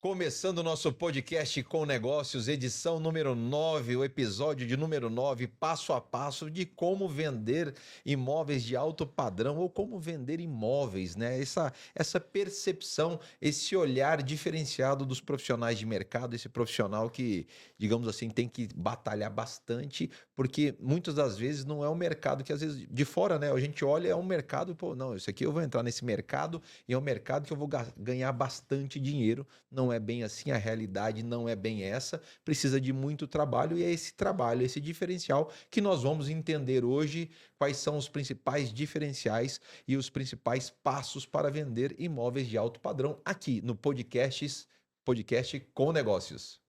Começando o nosso podcast com negócios, edição número 9, o episódio de número 9, passo a passo de como vender imóveis de alto padrão ou como vender imóveis, né? Essa percepção, esse olhar diferenciado dos profissionais de mercado, esse profissional que, digamos assim, tem que batalhar bastante, porque muitas das vezes não é um mercado que às vezes de fora, né? A gente olha, é um mercado, pô, não, isso aqui eu vou entrar nesse mercado e é um mercado que eu vou ganhar bastante dinheiro. Não é bem assim, a realidade não é bem essa, precisa de muito trabalho e é esse trabalho, esse diferencial que nós vamos entender hoje quais são os principais diferenciais e os principais passos para vender imóveis de alto padrão aqui no podcast com negócios.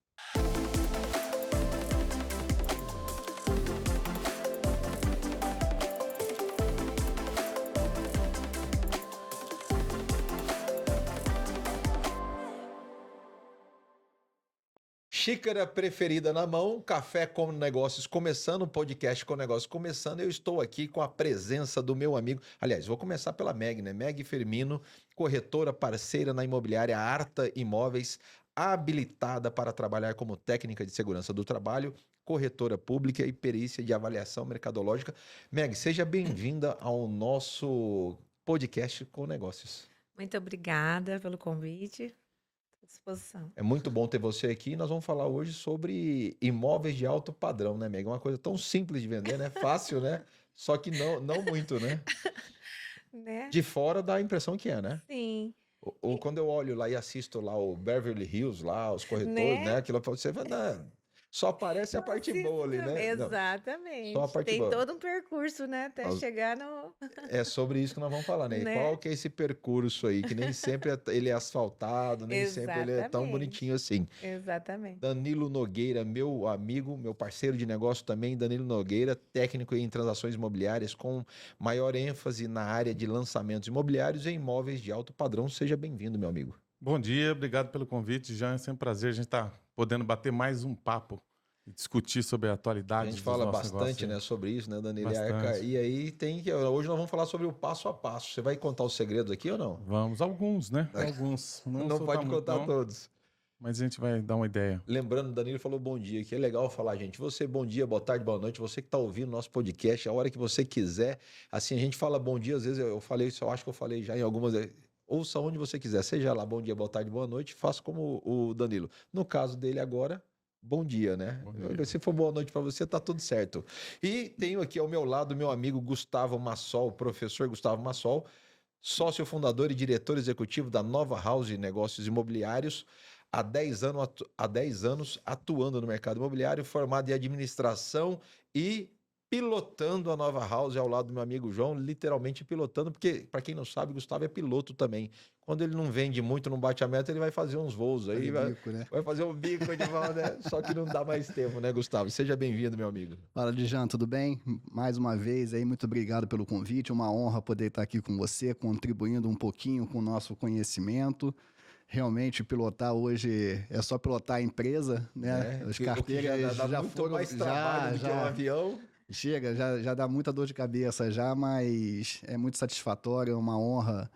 Xícara preferida na mão, café com negócios começando, podcast com negócios começando. Eu estou aqui com a presença do meu amigo. Aliás, vou começar pela Meg, né? Meg Firmino, corretora parceira na imobiliária Arta Imóveis, habilitada para trabalhar como técnica de segurança do trabalho, corretora pública e perícia de avaliação mercadológica. Meg, seja bem-vinda ao nosso podcast com negócios. Muito obrigada pelo convite. À disposição. É muito bom ter você aqui. Nós vamos falar hoje sobre imóveis de alto padrão, né, Meg? Uma coisa tão simples de vender, né? Fácil, né? Só que não muito, né? Né? De fora dá a impressão que é, né? Sim. Ou quando eu olho lá e assisto lá o Beverly Hills, lá, os corretores, né? Né? Aquilo você vai, não, só aparece a parte boa ali, né? Não, só a Exatamente. parte Tem boa. todo um percurso, né? Até chegar no... É sobre isso que nós vamos falar, né? E Né? qual que é esse percurso aí? Que nem sempre ele é asfaltado, nem sempre ele é tão bonitinho assim. Exatamente. Danilo Nogueira, meu amigo, meu parceiro de negócio também, Danilo Nogueira, técnico em transações imobiliárias com maior ênfase na área de lançamentos imobiliários e imóveis de alto padrão. Seja bem-vindo, meu amigo. Bom dia, obrigado pelo convite, Jean. É sempre um prazer a gente estar podendo bater mais um papo e discutir sobre a atualidade. A gente dos fala nossos bastante, negócios, né, sobre isso, né, Danilo? Bastante. E aí hoje nós vamos falar sobre o passo a passo. Você vai contar os segredos aqui ou não? Vamos, alguns, né? Alguns. Não soltar pode muito, contar não, todos. mas a gente vai dar uma ideia. Lembrando, o Danilo falou bom dia, que é legal falar, gente. Você, bom dia, boa tarde, boa noite. Você que está ouvindo nosso podcast, a hora que você quiser. Assim, a gente fala bom dia, às vezes eu falei isso, eu acho que eu falei já em algumas. Ouça onde você quiser, seja lá bom dia, boa tarde, boa noite, faça como o Danilo. No caso dele agora, bom dia, né? Bom dia. Se for boa noite para você, tá tudo certo. E tenho aqui ao meu lado meu amigo Gustavo Massol, professor Gustavo Massol, sócio fundador e diretor executivo da Nova House Negócios Imobiliários, há 10 anos atuando no mercado imobiliário, formado em administração e pilotando a Nova House ao lado do meu amigo João, literalmente pilotando, porque, para quem não sabe, Gustavo é piloto também. Quando ele não vende muito, não bate a meta, ele vai fazer uns voos aí, Bico, né? vai fazer um bico de mão, né? Só que não dá mais tempo, né, Gustavo? Seja bem-vindo, meu amigo. Fala, Dijan, tudo bem? Mais uma vez aí, muito obrigado pelo convite. Uma honra poder estar aqui com você, contribuindo um pouquinho com o nosso conhecimento. Realmente, pilotar hoje é só pilotar a empresa, né? As carteiras já muito foram mais trabalho do que um avião. Chega, já dá muita dor de cabeça já, mas é muito satisfatório, é uma honra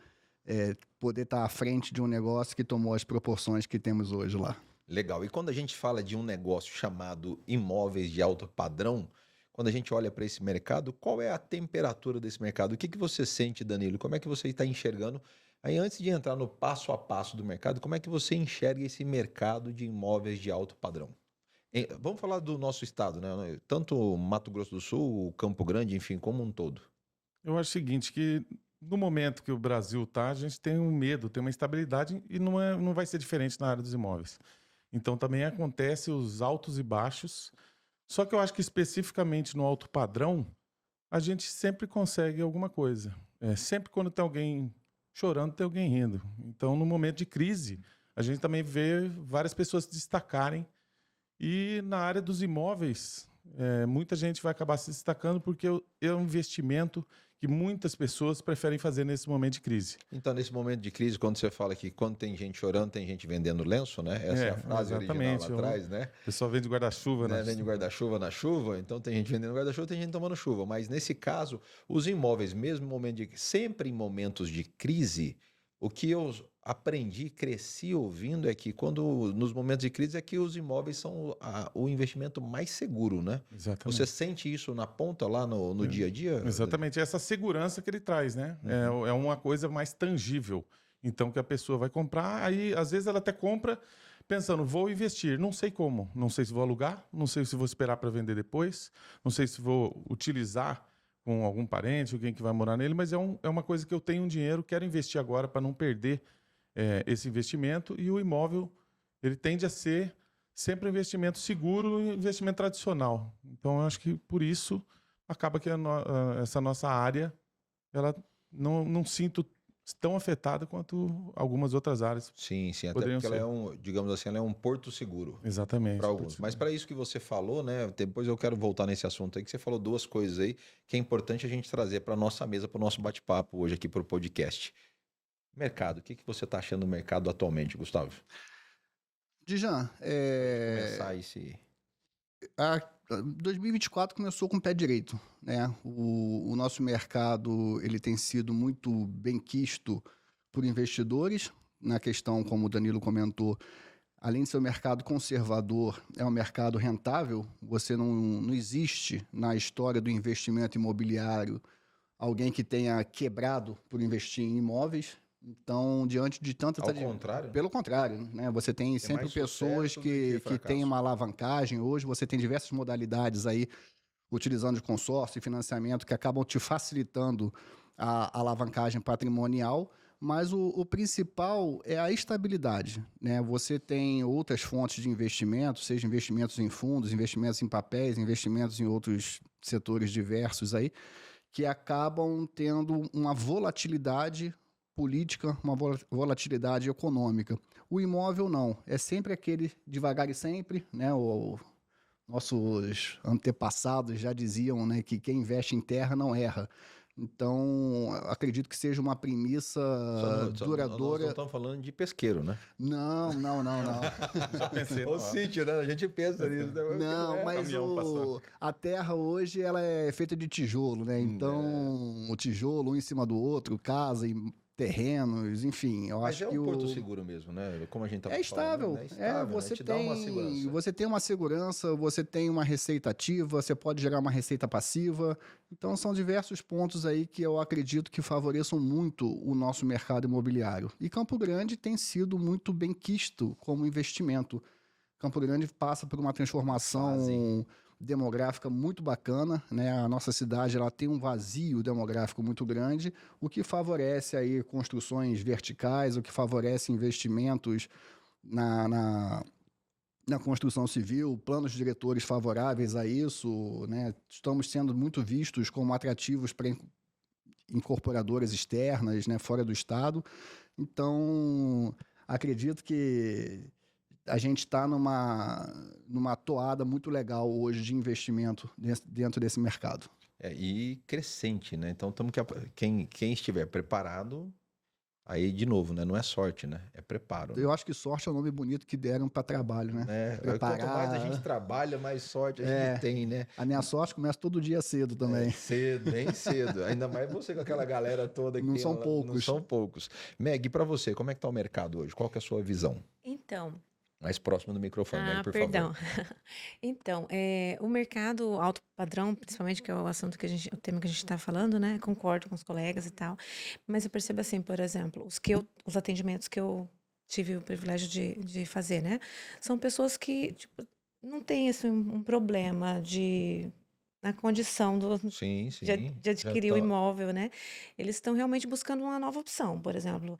poder estar à frente de um negócio que tomou as proporções que temos hoje lá. Legal. E quando a gente fala de um negócio chamado imóveis de alto padrão, quando a gente olha para esse mercado, qual é a temperatura desse mercado? O que você sente, Danilo? Como é que você está enxergando? Aí, antes de entrar no passo a passo do mercado, como é que você enxerga esse mercado de imóveis de alto padrão? Vamos falar do nosso estado, né? Tanto Mato Grosso do Sul, Campo Grande, enfim, como um todo. Eu acho o seguinte, que no momento que o Brasil está, a gente tem um medo, tem uma instabilidade e não vai ser diferente na área dos imóveis. Então também acontece os altos e baixos, só que eu acho que especificamente no alto padrão, a gente sempre consegue alguma coisa. Sempre quando tem alguém chorando, tem alguém rindo. Então no momento de crise, a gente também vê várias pessoas se destacarem. E na área dos imóveis, muita gente vai acabar se destacando porque é um investimento que muitas pessoas preferem fazer nesse momento de crise. Então, nesse momento de crise, quando você fala que quando tem gente chorando, tem gente vendendo lenço, né? Essa é a frase original lá atrás, né? O pessoal vende guarda-chuva, né? Vende guarda-chuva na chuva, então tem gente vendendo guarda-chuva, tem gente tomando chuva. Mas nesse caso, os imóveis, mesmo sempre em momentos de crise, O que eu aprendi, cresci ouvindo é que quando nos momentos de crise é que os imóveis são o investimento mais seguro, né? Exatamente. Você sente isso na ponta lá no dia a dia? Exatamente, essa segurança que ele traz, né? É uma coisa mais tangível. Então, que a pessoa vai comprar, aí às vezes ela até compra pensando, vou investir, não sei como, não sei se vou alugar, não sei se vou esperar para vender depois, não sei se vou utilizar com algum parente, alguém que vai morar nele, mas é uma coisa que eu tenho um dinheiro, quero investir agora para não perder esse investimento, e o imóvel, ele tende a ser sempre um investimento seguro e um investimento tradicional. Então, eu acho que por isso acaba que essa nossa área, ela não sinto tão afetada quanto algumas outras áreas. Sim, sim, até Poderiam porque ela ser. digamos assim, ela é um porto seguro Exatamente. para alguns. Mas para isso que você falou, né? Depois eu quero voltar nesse assunto aí, que você falou duas coisas aí que é importante a gente trazer para nossa mesa, para o nosso bate-papo hoje aqui para o podcast. Mercado, o que você está achando do mercado atualmente, Gustavo? Dijan, Começar esse. 2024 começou com o pé direito, né? O nosso mercado ele tem sido muito bem quisto por investidores, na questão, como o Danilo comentou, além de ser um mercado conservador, é um mercado rentável. Você não existe na história do investimento imobiliário alguém que tenha quebrado por investir em imóveis. Então, diante de tanta... Ao contrário? Pelo contrário, né? Você tem Tem sempre mais pessoas sucesso do que que têm fracasso. uma alavancagem. Hoje você tem diversas modalidades aí, utilizando de consórcio e financiamento, que acabam te facilitando a alavancagem patrimonial, mas o principal é a estabilidade, né? Você tem outras fontes de investimento, seja investimentos em fundos, investimentos em papéis, investimentos em outros setores diversos aí, que acabam tendo uma volatilidade política, uma volatilidade econômica. O imóvel não, é sempre aquele devagar e sempre, né? Nossos antepassados já diziam, né, que quem investe em terra não erra. Então, acredito que seja uma premissa Nós duradoura. não estamos falando de pesqueiro, né? Não. Já pensei. O sítio, né? A gente pensa nisso. Né? Não, mas caminhão passando. a terra hoje ela é feita de tijolo, né? Então, o tijolo um em cima do outro, casa e terrenos, enfim, eu Mas acho é que um porto seguro mesmo, né? Como a gente estava é estável. falando, né? É estável, né? Você Te dá uma segurança. você tem uma segurança, você tem uma receita ativa, você pode gerar uma receita passiva. Então, são diversos pontos aí que eu acredito que favoreçam muito o nosso mercado imobiliário. E Campo Grande tem sido muito bem quisto como investimento. Campo Grande passa por uma transformação demográfica muito bacana, né? A nossa cidade ela tem um vazio demográfico muito grande, o que favorece aí construções verticais, o que favorece investimentos na construção civil, planos diretores favoráveis a isso, né? Estamos sendo muito vistos como atrativos para incorporadoras externas, né? Fora do estado. Então, acredito que a gente está numa toada muito legal hoje de investimento dentro desse mercado. E crescente, né? Então, quem estiver preparado, aí de novo, né? Não é sorte, né? É preparo. Né? Eu acho que sorte é um nome bonito que deram para trabalho, né? Quanto mais a gente trabalha, mais sorte a gente tem, né? A minha sorte começa todo dia cedo também. Cedo, bem cedo. Ainda mais você com aquela galera toda que Não tem são lá, poucos. Não são poucos. Meg, para você, como é que tá o mercado hoje? Qual que é a sua visão? Então, Mais próximo do microfone, Meg, por perdão. favor. Então, o mercado alto padrão, principalmente que é o assunto o tema que a gente está falando, né? Concordo com os colegas e tal. Mas eu percebo assim, por exemplo, os atendimentos que eu tive o privilégio de fazer, né? São pessoas que, tipo, não têm assim, um problema na condição Sim, sim. de adquirir o imóvel, né? Eles estão realmente buscando uma nova opção, por exemplo,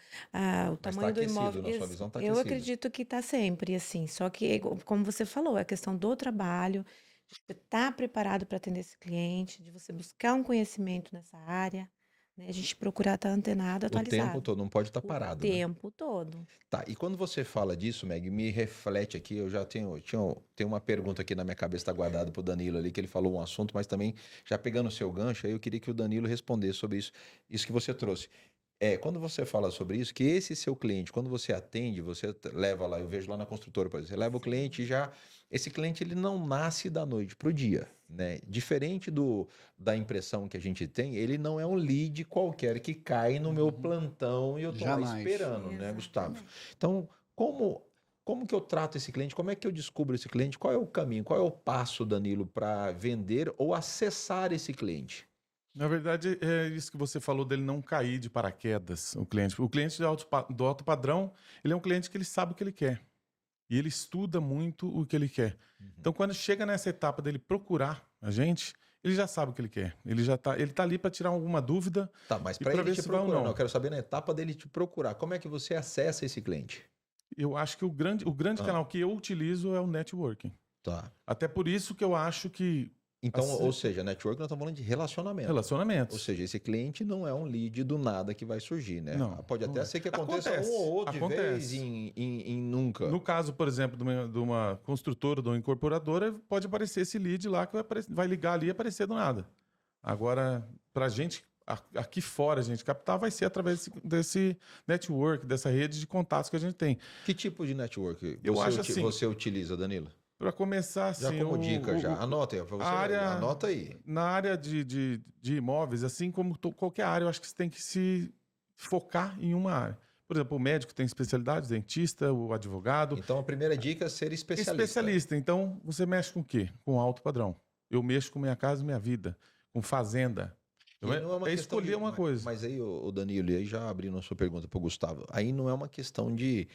o tamanho do imóvel. Na sua visão, tá Eu aquecido. acredito que está sempre assim, só que, como você falou, é a questão do trabalho, de você estar preparado para atender esse cliente, de você buscar um conhecimento nessa área, né? A gente procurar estar antenado, O atualizado. tempo todo, não pode estar parado. O tempo todo. Tá, e quando você fala disso, Meg, me reflete aqui, eu já tenho uma pergunta aqui na minha cabeça, está guardada para o Danilo ali, que ele falou um assunto, mas também, já pegando o seu gancho, aí eu queria que o Danilo respondesse sobre isso que você trouxe. Quando você fala sobre isso, que esse seu cliente, quando você atende, você leva lá, eu vejo lá na construtora, por exemplo, você leva o cliente e já. Esse cliente ele não nasce da noite para o dia, né? Diferente da impressão que a gente tem, ele não é um lead qualquer que cai no meu plantão e eu tô lá Jamais. esperando, né, Gustavo? Exatamente. Então, como que eu trato esse cliente? Como é que eu descubro esse cliente? Qual é o caminho? Qual é o passo, Danilo, para vender ou acessar esse cliente? Na verdade, é isso que você falou dele não cair de paraquedas, o cliente. O cliente do alto padrão, ele é um cliente que ele sabe o que ele quer. E ele estuda muito o que ele quer. Então, quando chega nessa etapa dele procurar a gente, ele já sabe o que ele quer. Ele tá ali para tirar alguma dúvida. Tá, mas E para pra ele ver te se vai ou procurar, não. não, eu quero saber na etapa dele te procurar. Como é que você acessa esse cliente? Eu acho que o grande canal que eu utilizo é o networking. Tá. Até por isso que eu acho que Então, Assim- ou seja, network nós estamos falando de relacionamento. relacionamentos. Ou seja, esse cliente não é um lead do nada que vai surgir, né? Não, Pode não até é. ser que aconteça Acontece, um ou outro de vez acontece. em nunca. No caso, por exemplo, de uma construtora, de uma incorporadora, pode aparecer esse lead lá que vai ligar ali e aparecer do nada. Agora, para a gente, aqui fora, a gente captar, vai ser através desse network, dessa rede de contatos que a gente tem. Que tipo de network Eu acho assim- você utiliza, Danilo? Para começar, Já assim, como dica, já. Anota aí, pra você, anota aí. na área de imóveis, assim como qualquer área, eu acho que você tem que se focar em uma área. Por exemplo, o médico tem especialidades, dentista, o advogado. Então, a primeira dica é ser especialista. Especialista. Então, você mexe com o quê? Com alto padrão. Eu mexo com minha casa e minha vida, com fazenda. E não é uma É questão escolher uma coisa. Mas aí, o Danilo, e aí já abrindo a sua pergunta para o Gustavo, aí não é uma questão de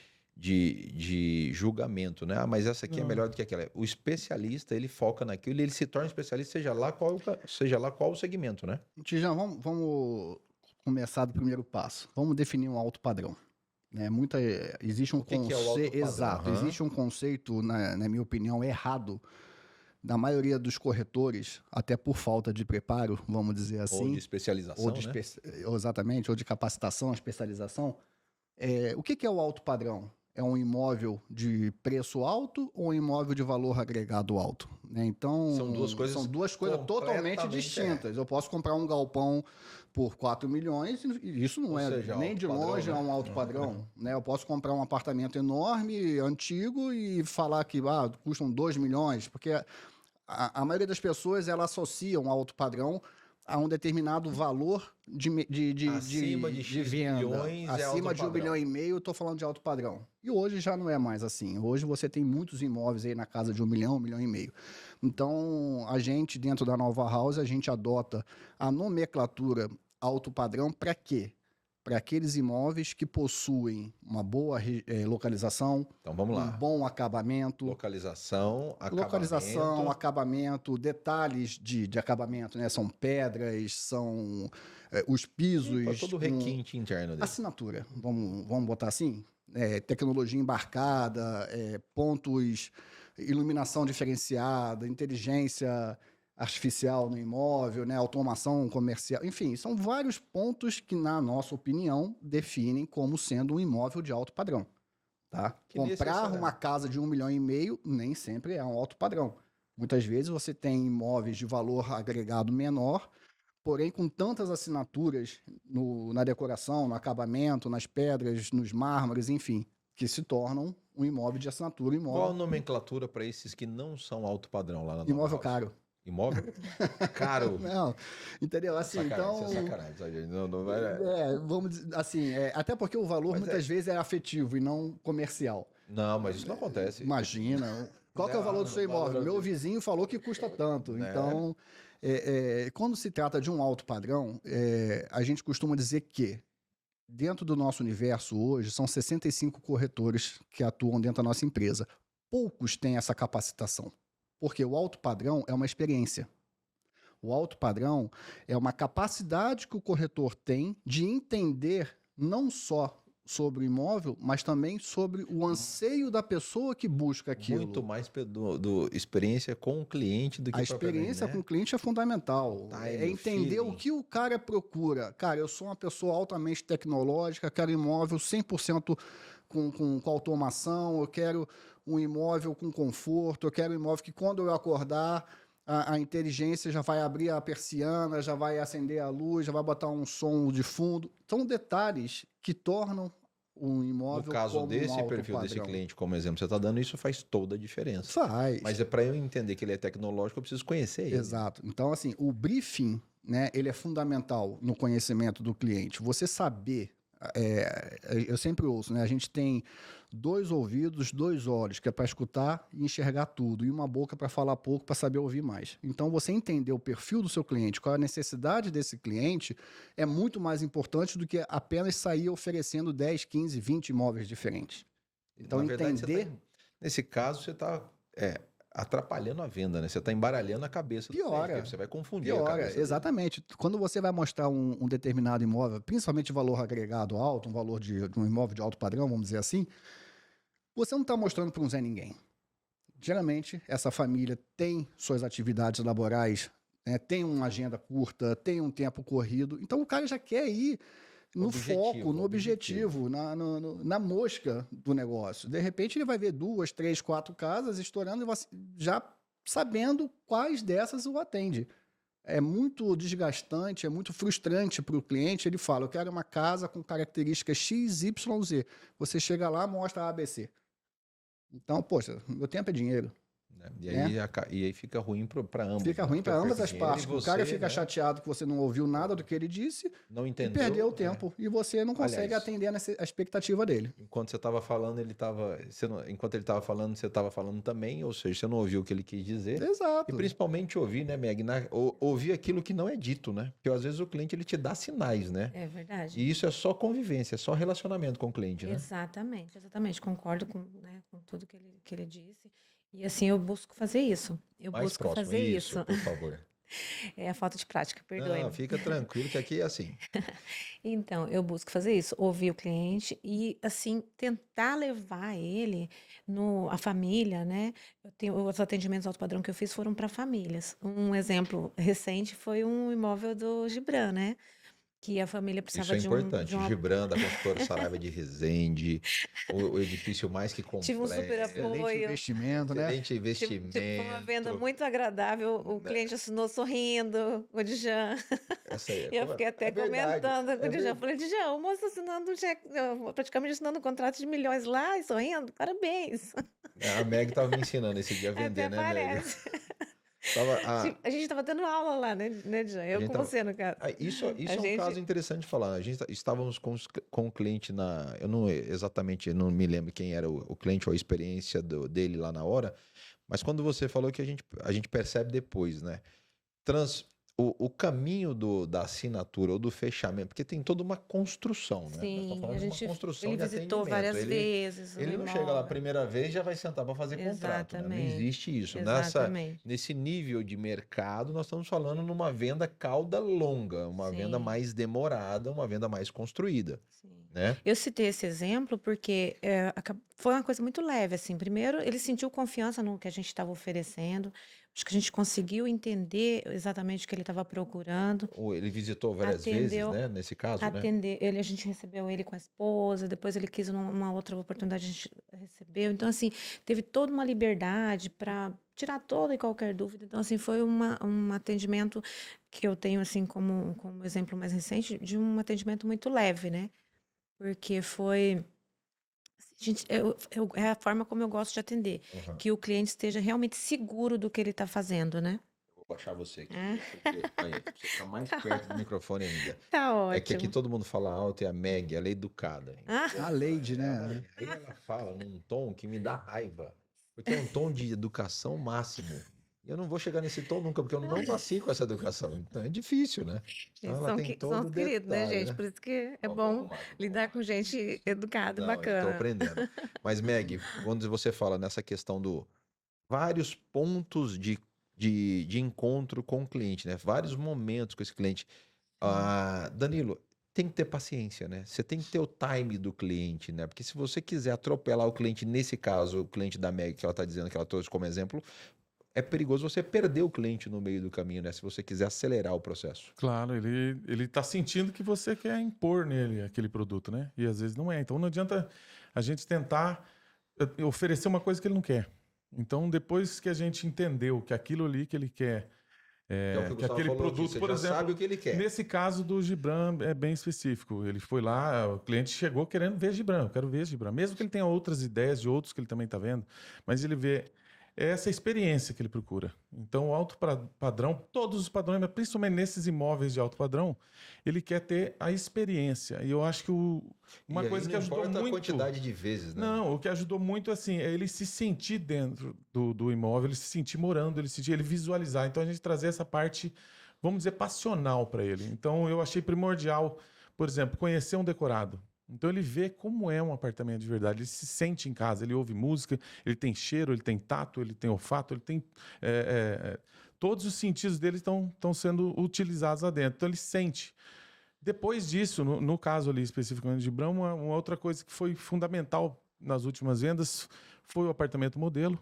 julgamento, né? Ah, mas essa aqui é Não. melhor do que aquela. O especialista, ele foca naquilo e ele se torna especialista, seja lá qual o segmento, né? Tijão, vamos começar do primeiro passo. Vamos definir um alto padrão. Né? Existe um O que que é o alto conceito. padrão? Exato. Aham. Existe um conceito, na minha opinião, errado da maioria dos corretores, até por falta de preparo, vamos dizer Ou assim. de especialização, Ou de né? exatamente, ou de capacitação, especialização. O que é o alto padrão? É um imóvel de preço alto ou um imóvel de valor agregado alto? Né? Então, São duas coisas totalmente completamente distintas. Eu posso comprar um galpão por 4 milhões e isso não Ou é seja, nem alto de padrão, longe né? é um alto padrão. Né? Eu posso comprar um apartamento enorme, antigo e falar que custam 2 milhões, porque a maioria das pessoas ela associa um alto padrão a um determinado valor Acima de X venda. milhões é Acima alto de 1,5 padrão. milhão, eu estou falando de alto padrão. E hoje já não é mais assim. Hoje você tem muitos imóveis aí na casa de 1 milhão, 1,5 milhão. Então, a gente, dentro da Nova House, a gente adota a nomenclatura alto padrão para quê? Para aqueles imóveis que possuem uma boa localização, Então, vamos um lá. bom acabamento, Localização, localização, acabamento, detalhes de acabamento, né? São pedras, são os pisos. todo o requinte interno dele. Assinatura, vamos botar assim? Tecnologia embarcada, pontos, iluminação diferenciada, inteligência artificial no imóvel, né? Automação comercial, enfim, são vários pontos que, na nossa opinião, definem como sendo um imóvel de alto padrão. Tá? Que Comprar necessário. uma casa de 1,5 milhão nem sempre é um alto padrão. Muitas vezes você tem imóveis de valor agregado menor, porém com tantas assinaturas na decoração, no acabamento, nas pedras, nos mármores, enfim, que se tornam um imóvel de assinatura, Qual a nomenclatura para esses que não são alto padrão lá na Nova imóvel House? caro. Imóvel caro. Não, entendeu? Assim, Sacanagem, então... isso é sacanagem. Sabe? Não vai... vamos dizer assim, até porque o valor muitas vezes é afetivo e não comercial. Não, mas isso não acontece. Imagina. Qual que é o valor do seu imóvel? Meu vizinho falou que custa tanto. Né? Então, quando se trata de um alto padrão, a gente costuma dizer que dentro do nosso universo hoje são 65 corretores que atuam dentro da nossa empresa. Poucos têm essa capacitação, porque o alto padrão é uma experiência. O alto padrão é uma capacidade que o corretor tem de entender não só sobre o imóvel, mas também sobre o anseio da pessoa que busca aquilo. Muito mais do experiência com o cliente do que A experiência com o cliente é fundamental. Time, Entender feeling. o que o cara procura. Cara, eu sou uma pessoa altamente tecnológica, quero imóvel 100% com automação, eu quero um imóvel com conforto, eu quero um imóvel que quando eu acordar a inteligência já vai abrir a persiana, já vai acender a luz, já vai botar um som de fundo. São detalhes que tornam um imóvel No caso como um desse alto perfil desse padrão. cliente, como exemplo você está dando, isso faz toda a diferença. Faz. Mas é para eu entender que ele é tecnológico, eu preciso conhecer ele. Exato. Então, assim, o briefing, né, ele é fundamental no conhecimento do cliente. Você saber, eu sempre ouço, né, a gente tem 2 ouvidos, 2 olhos, que é para escutar e enxergar tudo, e uma boca para falar pouco, para saber ouvir mais. Então, você entender o perfil do seu cliente, qual é a necessidade desse cliente, é muito mais importante do que apenas sair oferecendo 10, 15, 20 imóveis diferentes. Então, Na verdade, entender... nesse caso, você está atrapalhando a venda, né? Você está embaralhando a cabeça do cliente, Piora. porque você vai confundir a Piora, cabeça dele. exatamente. Quando você vai mostrar um determinado imóvel, principalmente de valor agregado alto, um valor de um imóvel de alto padrão, vamos dizer assim, você não está mostrando para um Zé Ninguém. Geralmente, essa família tem suas atividades laborais, né, tem uma agenda curta, tem um tempo corrido, então o cara já quer ir no foco, no objetivo, na mosca do negócio. De repente, ele vai ver 2, 3, 4 casas estourando e já sabendo quais dessas o atende. É muito desgastante, é muito frustrante para o cliente. Ele fala, eu quero uma casa com características X, Y, Z. Você chega lá, mostra a ABC. Então, poxa, meu tempo é dinheiro. Né? E aí fica ruim para ambos. Fica ruim para ambas as partes. O cara fica né, chateado que você não ouviu nada do que ele disse não e entendeu, perdeu o tempo. E você não consegue Aliás, atender a expectativa dele. Enquanto você estava falando, enquanto ele estava falando, você estava falando também, ou seja, você não ouviu o que ele quis dizer. Exato. E principalmente ouvir, né, Meg? Ouvir aquilo que não é dito, né? Porque às vezes o cliente ele te dá sinais, né? É verdade. E isso é só convivência, é só relacionamento com o cliente, né? Exatamente, exatamente. Concordo com tudo que ele disse. E assim, eu busco fazer isso. Eu Mais busco próximo, fazer isso. por favor. É a falta de prática, perdoe-me. Não, fica tranquilo que aqui é assim. Então, eu busco fazer isso, ouvir o cliente e, assim, tentar levar ele, a família, né? Os atendimentos alto padrão que eu fiz foram para famílias. Um exemplo recente foi um imóvel do Gibran, né? Que a família Isso precisava é importante. de uma. Gibran, da construtora Saraiva de Resende, o edifício mais que completo. Tive um super Excelente apoio. investimento, né? Excelente investimento. Tipo, uma venda muito agradável. O cliente assinou sorrindo, o Djan. Essa aí Eu fiquei até verdade, comentando com o Djan. verdade. Falei, Djan, o moço assinando um cheque, praticamente assinando um contrato de milhões lá e sorrindo. Parabéns. A Meg estava me ensinando esse dia a vender, Até né, Meg? parece. A gente estava tendo aula lá, né, Djan? Eu gente com tava- você, no caso. Isso é um gente- caso interessante de falar. Estávamos com o cliente eu não exatamente, eu não me lembro quem era o cliente ou a experiência dele lá na hora, mas quando você falou que a gente percebe depois, né? O caminho da assinatura ou do fechamento, porque tem toda uma construção, né? Nós Sim, estamos falando de uma construção ele de visitou atendimento. várias vezes. Ele não chega lá a primeira vez e já vai sentar para fazer contrato, né? Não Exatamente. existe isso. Exatamente. Nesse nível de mercado, nós estamos falando numa venda cauda longa, uma Sim. venda mais demorada, uma venda mais construída, Sim. né? Eu citei esse exemplo porque foi uma coisa muito leve, assim. Primeiro, ele sentiu confiança no que a gente estava oferecendo. Acho que a gente conseguiu entender exatamente o que ele estava procurando. Ou ele visitou várias vezes, Atendeu- né? Nesse caso, né? A gente recebeu ele com a esposa, depois ele quis uma outra oportunidade, a gente recebeu. Então, assim, teve toda uma liberdade para tirar toda e qualquer dúvida. Então, assim, foi um atendimento que eu tenho, assim, como exemplo mais recente, de um atendimento muito leve, né? Porque foi... Gente, é a forma como eu gosto de atender. Uhum. Que o cliente esteja realmente seguro do que ele está fazendo, né? Vou baixar você aqui. É. Porque, aí, pra você ficar mais perto do microfone ainda. Tá ótimo. É que aqui todo mundo fala alto e a Meg, ela é educada. Ah, A Leide, né? Aí ela fala num tom que me dá raiva. Porque é um tom de educação máximo. E eu não vou chegar nesse tom nunca, porque eu não nasci com essa educação. Então é difícil, né? Então ela tem todo são os queridos, né, detalhe, gente? né? Por isso que é Vamos bom arrumar, vamos lidar arrumar. com gente educada e Não, eu tô bacana. aprendendo. Mas, Meg, quando você fala nessa questão do vários pontos de encontro com o cliente, né? Vários momentos com esse cliente. Danilo, tem que ter paciência, né? Você tem que ter o time do cliente, né? Porque se você quiser atropelar o cliente, nesse caso, o cliente da Meg, que ela está dizendo que ela trouxe como exemplo, é perigoso você perder o cliente no meio do caminho, né? Se você quiser acelerar o processo. Claro, ele tá sentindo que você quer impor nele aquele produto, né? E às vezes não é. Então não adianta a gente tentar oferecer uma coisa que ele não quer. Então, depois que a gente entendeu que aquilo ali que ele quer, É o que o que Gustavo aquele falou aqui, produto, você por já exemplo, sabe o que ele quer. nesse caso do Gibran é bem específico. Ele foi lá, o cliente chegou querendo ver Gibran, eu quero ver Gibran. Mesmo que ele tenha outras ideias de outros que ele também está vendo, mas ele vê essa experiência que ele procura. Então, o alto padrão, todos os padrões, mas principalmente nesses imóveis de alto padrão, ele quer ter a experiência. E eu acho que uma E aí coisa que não ajudou importa muito... a quantidade de vezes, né? Não, o que ajudou muito assim, é ele se sentir dentro do imóvel, ele se sentir morando, ele visualizar. Então a gente trazer essa parte, vamos dizer, passional para ele. Então eu achei primordial, por exemplo, conhecer um decorado. Então ele vê como é um apartamento de verdade, ele se sente em casa, ele ouve música, ele tem cheiro, ele tem tato, ele tem olfato, ele tem todos os sentidos dele estão sendo utilizados lá dentro. Então ele sente. Depois disso, no caso ali especificamente de Gibran, uma outra coisa que foi fundamental nas últimas vendas foi o apartamento modelo,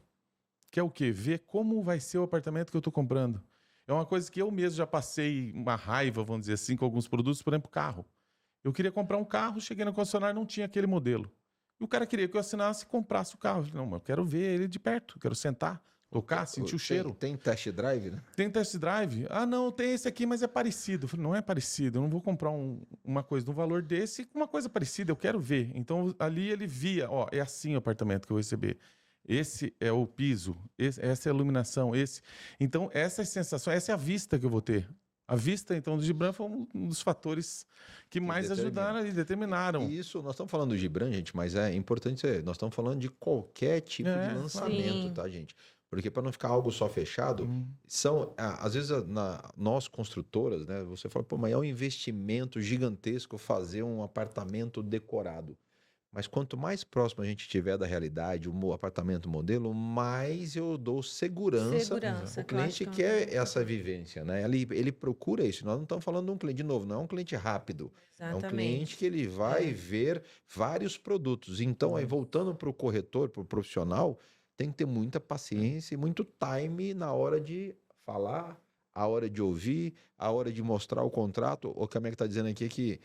que é o quê? Ver como vai ser o apartamento que eu estou comprando. É uma coisa que eu mesmo já passei uma raiva, vamos dizer assim, com alguns produtos, por exemplo, carro. Eu queria comprar um carro, cheguei na concessionária, não tinha aquele modelo. E o cara queria que eu assinasse e comprasse o carro. Eu falei, não, mas eu quero ver ele de perto, eu quero sentar, tocar, sentir o cheiro. Tem test drive, né? Tem test drive? Ah, não, tem esse aqui, mas é parecido. Eu falei, não é parecido, eu não vou comprar uma coisa no valor desse com uma coisa parecida, eu quero ver. Então, ali ele via, ó, é assim o apartamento que eu vou receber. Esse é o piso, essa é a iluminação, esse. Então, essas sensações, essa é a vista que eu vou ter. A vista, então, do Gibran foi um dos fatores que mais ajudaram ali, determinaram. E isso, nós estamos falando do Gibran, gente, mas é importante ser, nós estamos falando de qualquer tipo de lançamento, Sim. tá, gente? Porque para não ficar algo só fechado, às vezes nós construtoras, né, você fala, pô, mas é um investimento gigantesco fazer um apartamento decorado. Mas quanto mais próximo a gente tiver da realidade, o apartamento modelo, mais eu dou segurança. Segurança, O que eu acho cliente que é quer essa vivência, né? Ele procura isso. Nós não estamos falando de um cliente, de novo, não é um cliente rápido. É um cliente que ele vai ver vários produtos. Então, aí voltando para o corretor, para o profissional, tem que ter muita paciência e muito time na hora de falar, a hora de ouvir, a hora de mostrar o contrato. O Cameco está dizendo aqui que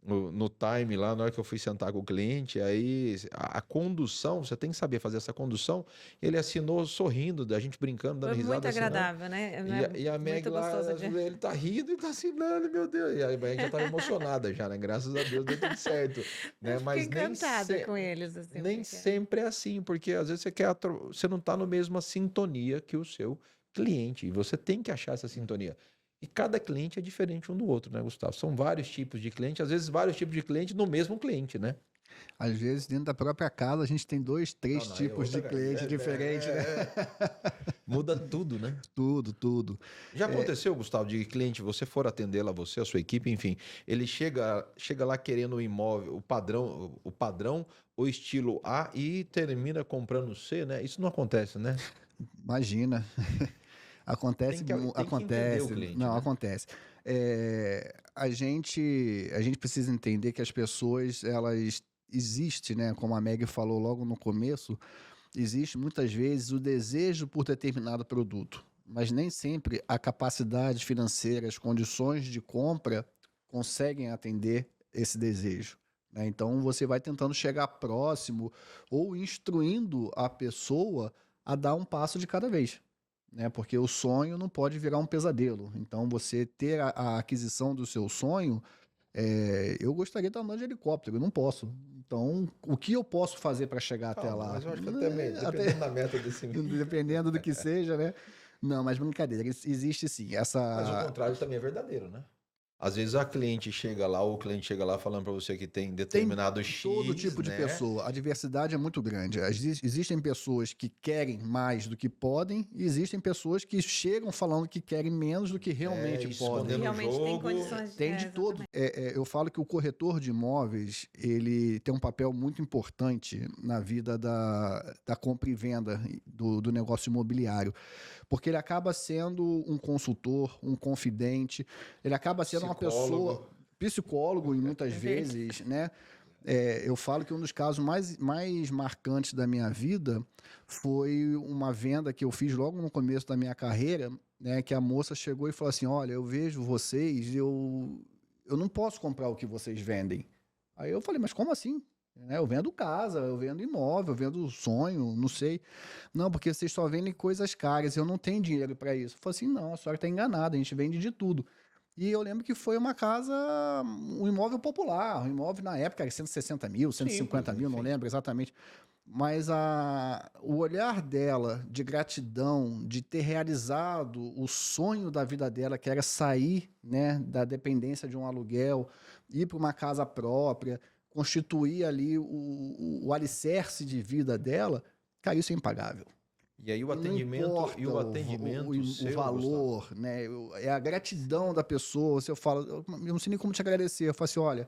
no time lá, na hora que eu fui sentar com o cliente, aí a condução, você tem que saber fazer essa condução. Ele assinou sorrindo, da gente brincando, dando Foi risada. muito assinando. agradável, né? E a Meg Muito lá, gostoso de... ele tá rindo e tá assinando, meu Deus. E a Meg já tava emocionada já, né? Graças a Deus deu tudo certo. Né? Eu fiquei Mas encantada com eles, assim. nem sempre é assim, porque às vezes você não tá na mesma sintonia que o seu cliente. E você tem que achar essa sintonia. E cada cliente é diferente um do outro, né, Gustavo? São vários tipos de cliente, às vezes vários tipos de cliente no mesmo cliente, né? Às vezes, dentro da própria casa, a gente tem 2, 3 Não, tipos de cliente diferentes, né? Muda tudo, né? Tudo. Já aconteceu, Gustavo, de cliente, você for atender lá, você, a sua equipe, enfim, ele chega lá querendo o imóvel, o padrão, o estilo A e termina comprando C, né? Isso não acontece, né? Imagina. Acontece, Tem que entender acontece. o cliente, Não, né? acontece. A gente precisa entender que as pessoas, elas existem, né? Como a Meg falou logo no começo, existe muitas vezes o desejo por determinado produto, mas nem sempre a capacidade financeira, as condições de compra conseguem atender esse desejo, né? Então você vai tentando chegar próximo ou instruindo a pessoa a dar um passo de cada vez, né? Porque o sonho não pode virar um pesadelo. Então, você ter a aquisição do seu sonho, eu gostaria de estar andando de helicóptero, eu não posso. Então, o que eu posso fazer para chegar até lá? Mas eu acho que até dependendo da meta desse Dependendo do que seja, né? Não, mas brincadeira, existe sim. Mas o contrário também é verdadeiro, né? Às vezes a cliente chega lá, ou o cliente chega lá falando para você que tem determinado X, todo tipo de né? pessoa. A diversidade é muito grande. Existem pessoas que querem mais do que podem e existem pessoas que chegam falando que querem menos do que realmente podem. escondendo Realmente tem jogo. condições Tem de todo. Eu falo que o corretor de imóveis, ele tem um papel muito importante na vida da compra e venda do negócio imobiliário, porque ele acaba sendo um consultor, um confidente, ele acaba sendo uma pessoa, psicólogo muitas vezes, né? Eu falo que um dos casos mais marcantes da minha vida foi uma venda que eu fiz logo no começo da minha carreira, né? Que a moça chegou e falou assim, olha, eu vejo vocês, eu não posso comprar o que vocês vendem. Aí eu falei, mas como assim? né? Eu vendo casa, eu vendo imóvel, eu vendo sonho, não sei. Não, porque vocês só vendem coisas caras, eu não tenho dinheiro para isso. Eu falei assim, não, a senhora está enganada, a gente vende de tudo. E eu lembro que foi uma casa, um imóvel popular, um imóvel na época era 160 mil, 150 mil, não enfim. lembro exatamente. Mas o olhar dela de gratidão, de ter realizado o sonho da vida dela, que era sair, né, da dependência de um aluguel, ir para uma casa própria, constituir ali o alicerce de vida dela, cara, isso é impagável. E aí o Não atendimento, importa e o atendimento o seu, valor, né? É a gratidão da pessoa. Se eu falo, eu não sei nem como te agradecer. Eu falo assim, olha,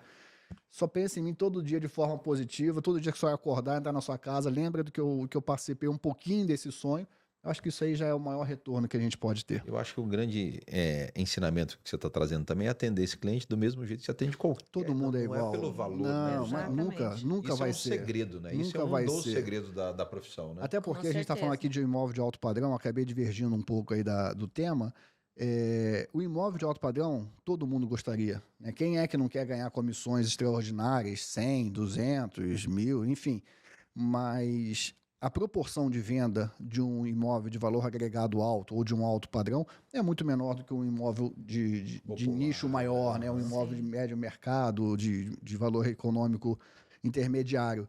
só pensa em mim todo dia de forma positiva, todo dia que você vai acordar, entrar na sua casa, lembra do que eu participei um pouquinho desse sonho. Eu acho que isso aí já é o maior retorno que a gente pode ter. eu acho que o grande ensinamento que você está trazendo também é atender esse cliente do mesmo jeito que você atende qualquer. Todo mundo é Não igual. é pelo valor, né, Não, mas Gisele? nunca, Exatamente. nunca Isso vai é um ser. segredo, né? Isso é Nunca um vai dos ser. segredos da profissão, né? Até porque Com a gente está falando certeza. aqui de imóvel de alto padrão, acabei divergindo um pouco aí do tema. O imóvel de alto padrão, todo mundo gostaria, né? Quem é que não quer ganhar comissões extraordinárias, 100, 200, 1.000, enfim. Mas a proporção de venda de um imóvel de valor agregado alto ou de um alto padrão é muito menor do que um imóvel de Popular, nicho maior, né? Um né? imóvel de Sim. médio mercado, de valor econômico intermediário.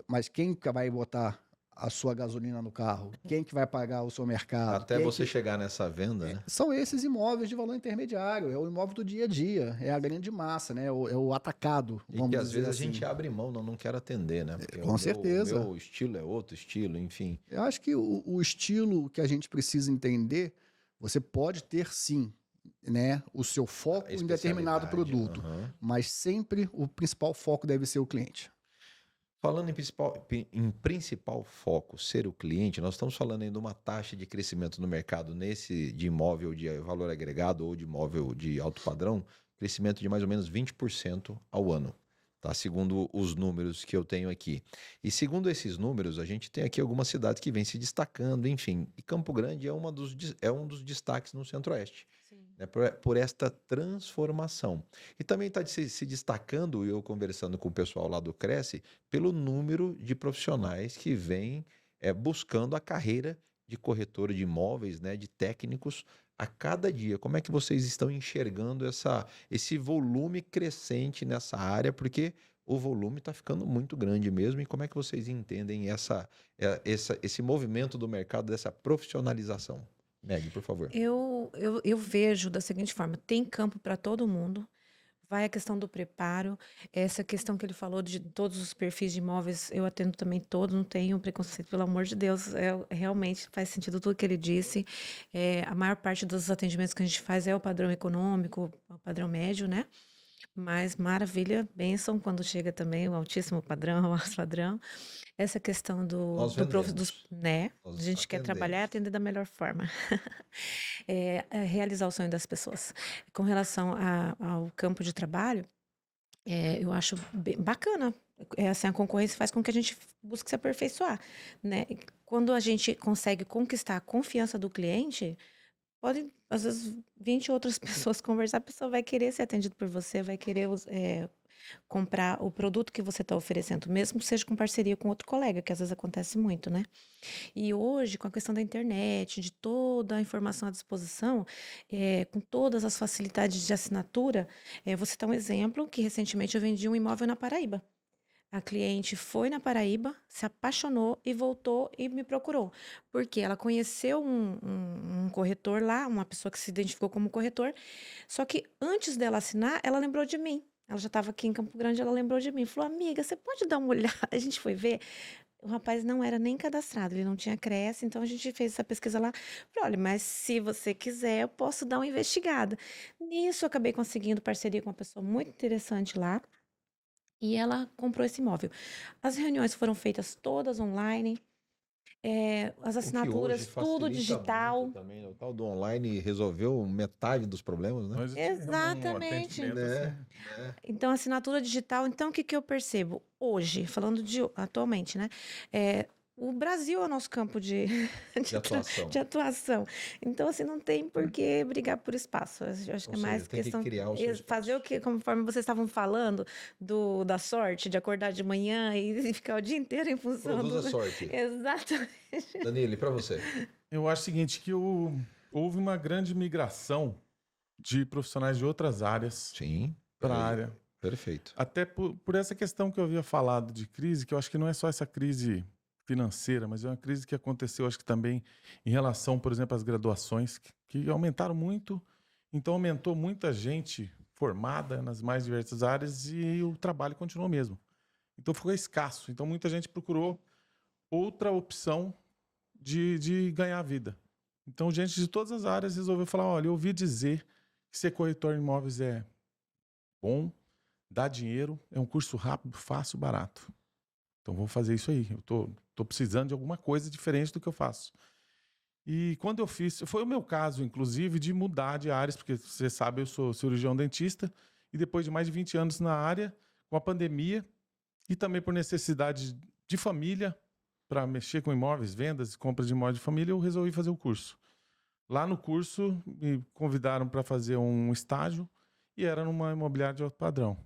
Mas quem que vai botar a sua gasolina no carro? Quem que vai pagar o seu mercado? Até Quem você que... chegar nessa venda, né? São esses imóveis de valor intermediário, é o imóvel do dia a dia, é a grande massa, né? É o atacado, E que vamos às dizer vezes a assim. gente abre mão, não quer atender, né? Porque Com certeza. o meu estilo é outro estilo, enfim. Eu acho que o estilo que a gente precisa entender, você pode ter sim, né, o seu foco em determinado Especialidade. produto, Aham. mas sempre o principal foco deve ser o cliente. Falando em principal foco, ser o cliente, nós estamos falando aí de uma taxa de crescimento no mercado nesse de imóvel de valor agregado ou de imóvel de alto padrão, crescimento de mais ou menos 20% ao ano, tá? Segundo os números que eu tenho aqui. E segundo esses números, a gente tem aqui algumas cidades que vêm se destacando, enfim. E Campo Grande é é um dos destaques no Centro-Oeste, Sim. né, por esta transformação. E também está se destacando, eu conversando com o pessoal lá do Cresce, pelo número de profissionais que vêm buscando a carreira de corretor de imóveis, né, de técnicos a cada dia. Como é que vocês estão enxergando esse volume crescente nessa área? Porque o volume está ficando muito grande mesmo. E como é que vocês entendem esse movimento do mercado, dessa profissionalização? Meg, por favor. Eu vejo da seguinte forma: tem campo para todo mundo. Vai a questão do preparo, essa questão que ele falou de todos os perfis de imóveis, eu atendo também todos, não tenho preconceito, pelo amor de Deus, realmente faz sentido tudo que ele disse. A maior parte dos atendimentos que a gente faz é o padrão econômico, o padrão médio, né? Mas maravilha, bênção quando chega também o altíssimo padrão, o alto padrão. Essa questão Nós vendemos. né? A Nós gente quer trabalhar e atendemos. atender da melhor forma. Realizar o sonho das pessoas. Com relação ao campo de trabalho, eu acho bacana. Assim, a concorrência faz com que a gente busque se aperfeiçoar, né? E quando a gente consegue conquistar a confiança do cliente, pode, às vezes, 20 outras pessoas conversar, a pessoa vai querer ser atendido por você, vai querer comprar o produto que você está oferecendo, mesmo que seja com parceria com outro colega, que às vezes acontece muito, né? E hoje, com a questão da internet, de toda a informação à disposição, com todas as facilidades de assinatura, você dá um exemplo que recentemente eu vendi um imóvel na Paraíba. A cliente foi na Paraíba, se apaixonou e voltou e me procurou. Porque ela conheceu um corretor lá, uma pessoa que se identificou como corretor, só que antes dela assinar, ela lembrou de mim. Ela já estava aqui em Campo Grande, ela lembrou de mim. Falou, amiga, você pode dar uma olhada? A gente foi ver. O rapaz não era nem cadastrado, ele não tinha CRES, então a gente fez essa pesquisa lá. Falei, olha, mas se você quiser, eu posso dar uma investigada. Nisso, eu acabei conseguindo parceria com uma pessoa muito interessante lá. E ela comprou esse imóvel. As reuniões foram feitas todas online, as O que hoje assinaturas, tudo facilita muito digital. também, né? O tal do online resolveu metade dos problemas, né? Nós tivemos um Exatamente. atendimento assim. Então, assinatura digital. Então, o que que eu percebo? Hoje, falando de atualmente, né? o Brasil é o nosso campo de, De atuação. de atuação. Então, assim, não tem por que brigar por espaço. Eu acho Ou que é seja, mais tem que questão criar o seu fazer o que, conforme vocês estavam falando, da sorte, de acordar de manhã e ficar o dia inteiro em função Produz do... a sorte. Exatamente. Danilo, e para você? Eu acho o seguinte, que houve uma grande migração de profissionais de outras áreas Sim. para a área. Perfeito. Até por essa questão que eu havia falado de crise, que eu acho que não é só essa crise financeira, mas é uma crise que aconteceu, acho que também em relação, por exemplo, às graduações, que aumentaram muito. Então, aumentou muita gente formada nas mais diversas áreas e o trabalho continuou mesmo. Então, ficou escasso. Então, muita gente procurou outra opção de ganhar vida. Então, gente de todas as áreas resolveu falar, olha, eu ouvi dizer que ser corretor de imóveis é bom, dá dinheiro, é um curso rápido, fácil, barato. Então, vou fazer isso aí. Eu tô precisando de alguma coisa diferente do que eu faço. E quando eu fiz, foi o meu caso, inclusive, de mudar de áreas, porque você sabe, eu sou cirurgião dentista, e depois de mais de 20 anos na área, com a pandemia, e também por necessidade de família, para mexer com imóveis, vendas e compras de imóveis de família, eu resolvi fazer o curso. Lá no curso, me convidaram para fazer um estágio, e era numa imobiliária de alto padrão.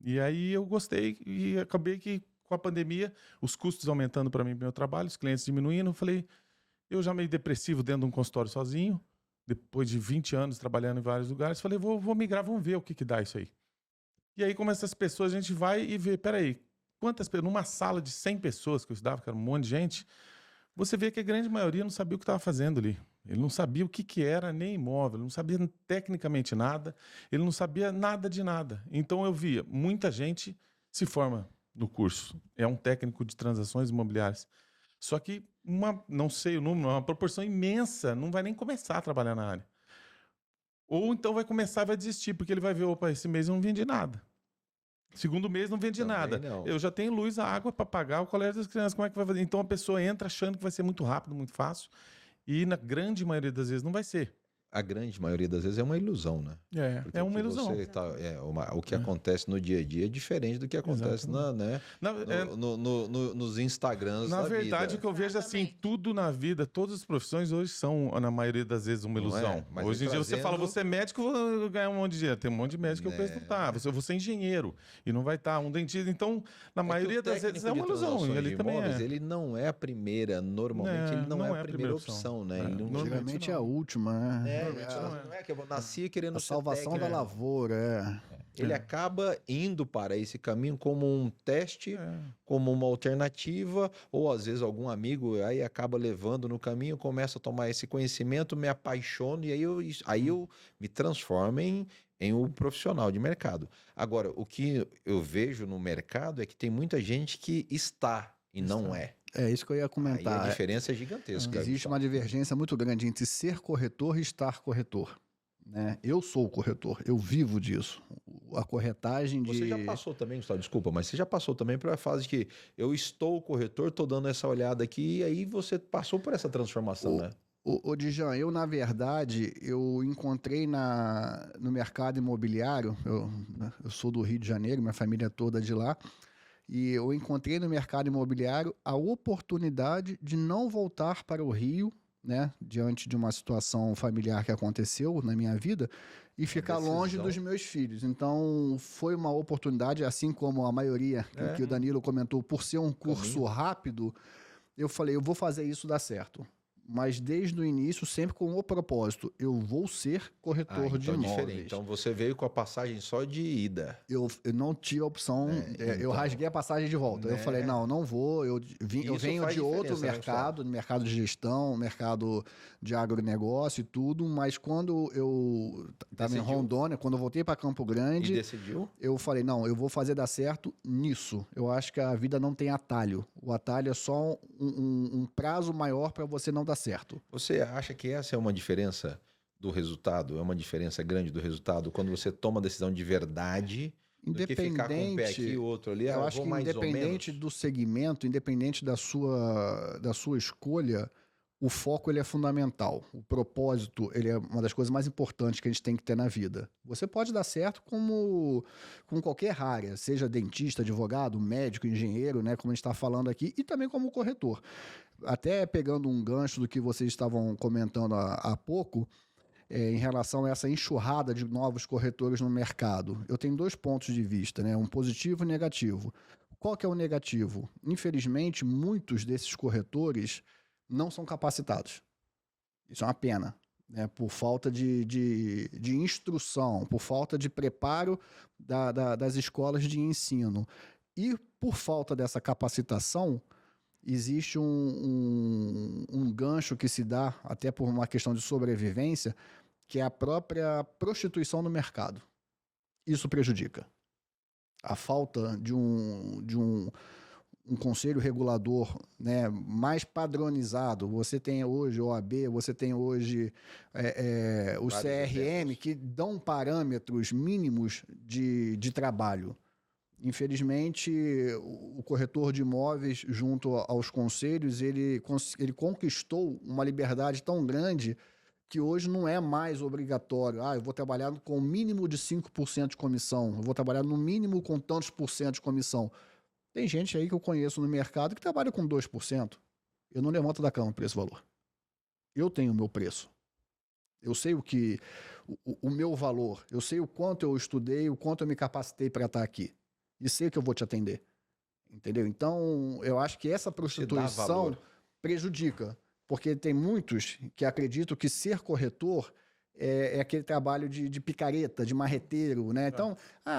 E aí eu gostei, e acabei que, com a pandemia, os custos aumentando para mim, meu trabalho, os clientes diminuindo, eu falei... Eu já meio depressivo dentro de um consultório sozinho, depois de 20 anos trabalhando em vários lugares, falei, vou migrar, vamos ver o que dá isso aí. E aí, como essas pessoas, a gente vai e vê, peraí, quantas pessoas, numa sala de 100 pessoas que eu estudava, que era um monte de gente, você vê que a grande maioria não sabia o que estava fazendo ali. Ele não sabia o que era nem imóvel, ele não sabia tecnicamente nada, ele não sabia nada de nada. Então eu via, muita gente se forma no curso, é um técnico de transações imobiliárias. Só que não sei o número, uma proporção imensa não vai nem começar a trabalhar na área. Ou então vai começar e vai desistir, porque ele vai ver, opa, esse mês eu não vendi nada. Segundo mês não vendi Também nada. não. Eu já tenho luz, água para pagar o colégio das crianças, como é que vai fazer? Então a pessoa entra achando que vai ser muito rápido, muito fácil, e na grande maioria das vezes não vai ser. A grande maioria das vezes é uma ilusão, né? Porque É o uma que ilusão. você o que acontece no dia a dia é diferente do que acontece nos Instagrams Na da verdade, vida. o que eu vejo assim, Exatamente. tudo na vida, todas as profissões hoje são, na maioria das vezes, uma Não é? ilusão. Mas Hoje em dia você fala, você é médico, eu vou ganhar um monte de dinheiro. Tem um monte de médico que eu penso não tá. Eu vou ser engenheiro e não vai estar. Um dentista. Então, na maioria das vezes é uma ilusão. E ali também é. Ele não é a primeira, normalmente ele não é a primeira opção, né? Ele não, Geralmente é a última, né? normalmente não é que eu nasci querendo A ser salvação técnico. da lavoura, Ele acaba indo para esse caminho como um teste, como uma alternativa, ou às vezes algum amigo aí acaba levando no caminho, começa a tomar esse conhecimento, me apaixono e aí eu me transformo em um profissional de mercado. Agora, o que eu vejo no mercado é que tem muita gente que está e não é. É isso que eu ia Aí comentar. a diferença é gigantesca. Existe uma divergência muito grande entre ser corretor e estar corretor. Né? Eu sou o corretor, eu vivo disso. A corretagem de... Você já passou também, Gustavo, desculpa, mas você já passou também para a fase que eu estou corretor, estou dando essa olhada aqui, e aí você passou por essa transformação, né? Ô Dijan, eu na verdade, eu encontrei no mercado imobiliário, eu sou do Rio de Janeiro, minha família é toda de lá, e eu encontrei no mercado imobiliário a oportunidade de não voltar para o Rio, né, diante de uma situação familiar que aconteceu na minha vida, e ficar longe dos meus filhos. Então, foi uma oportunidade, assim como a maioria que o Danilo comentou, por ser um curso rápido, eu falei, eu vou fazer isso dar certo. Mas desde o início, sempre com o propósito, eu vou ser corretor de imóveis. Diferente. Então você veio com a passagem só de ida. Eu não tive a opção, eu rasguei a passagem de volta. Eu falei, não vou, eu venho de outro mercado, no mercado de gestão, mercado de agronegócio e tudo, mas quando eu estava em Rondônia, quando eu voltei para Campo Grande, E decidiu? eu falei, não, eu vou fazer dar certo nisso. Eu acho que a vida não tem atalho. O atalho é só um prazo maior para você não dar certo. Você acha que essa é uma diferença do resultado? É uma diferença grande do resultado quando você toma a decisão de verdade do que ficar com um pé aqui e outro ali? Eu acho que independente do segmento, independente da sua escolha, o foco ele é fundamental. O propósito ele é uma das coisas mais importantes que a gente tem que ter na vida. Você pode dar certo com qualquer área, seja dentista, advogado, médico, engenheiro, né, como a gente está falando aqui, e também como corretor. Até pegando um gancho do que vocês estavam comentando há pouco, em relação a essa enxurrada de novos corretores no mercado. Eu tenho 2 pontos de vista, né? Um positivo e um negativo. Qual que é o negativo? Infelizmente, muitos desses corretores não são capacitados. Isso é uma pena, né? Por falta de instrução, por falta de preparo das escolas de ensino. E por falta dessa capacitação, existe um gancho que se dá, até por uma questão de sobrevivência, que é a própria prostituição no mercado. Isso prejudica. A falta de um conselho regulador, né, mais padronizado. Você tem hoje o OAB, você tem hoje o Vários CRM, exemplos. que dão parâmetros mínimos de trabalho. Infelizmente, o corretor de imóveis, junto aos conselhos, ele conquistou uma liberdade tão grande que hoje não é mais obrigatório. Eu vou trabalhar com o mínimo de 5% de comissão, eu vou trabalhar no mínimo com tantos por cento de comissão. Tem gente aí que eu conheço no mercado que trabalha com 2%. Eu não levanto da cama por esse valor. Eu tenho o meu preço. Eu sei o meu valor. Eu sei o quanto eu estudei, o quanto eu me capacitei para estar aqui. E sei que eu vou te atender. Entendeu? Então, eu acho que essa prostituição prejudica. Porque tem muitos que acreditam que ser corretor é aquele trabalho de picareta, de marreteiro, né? Então,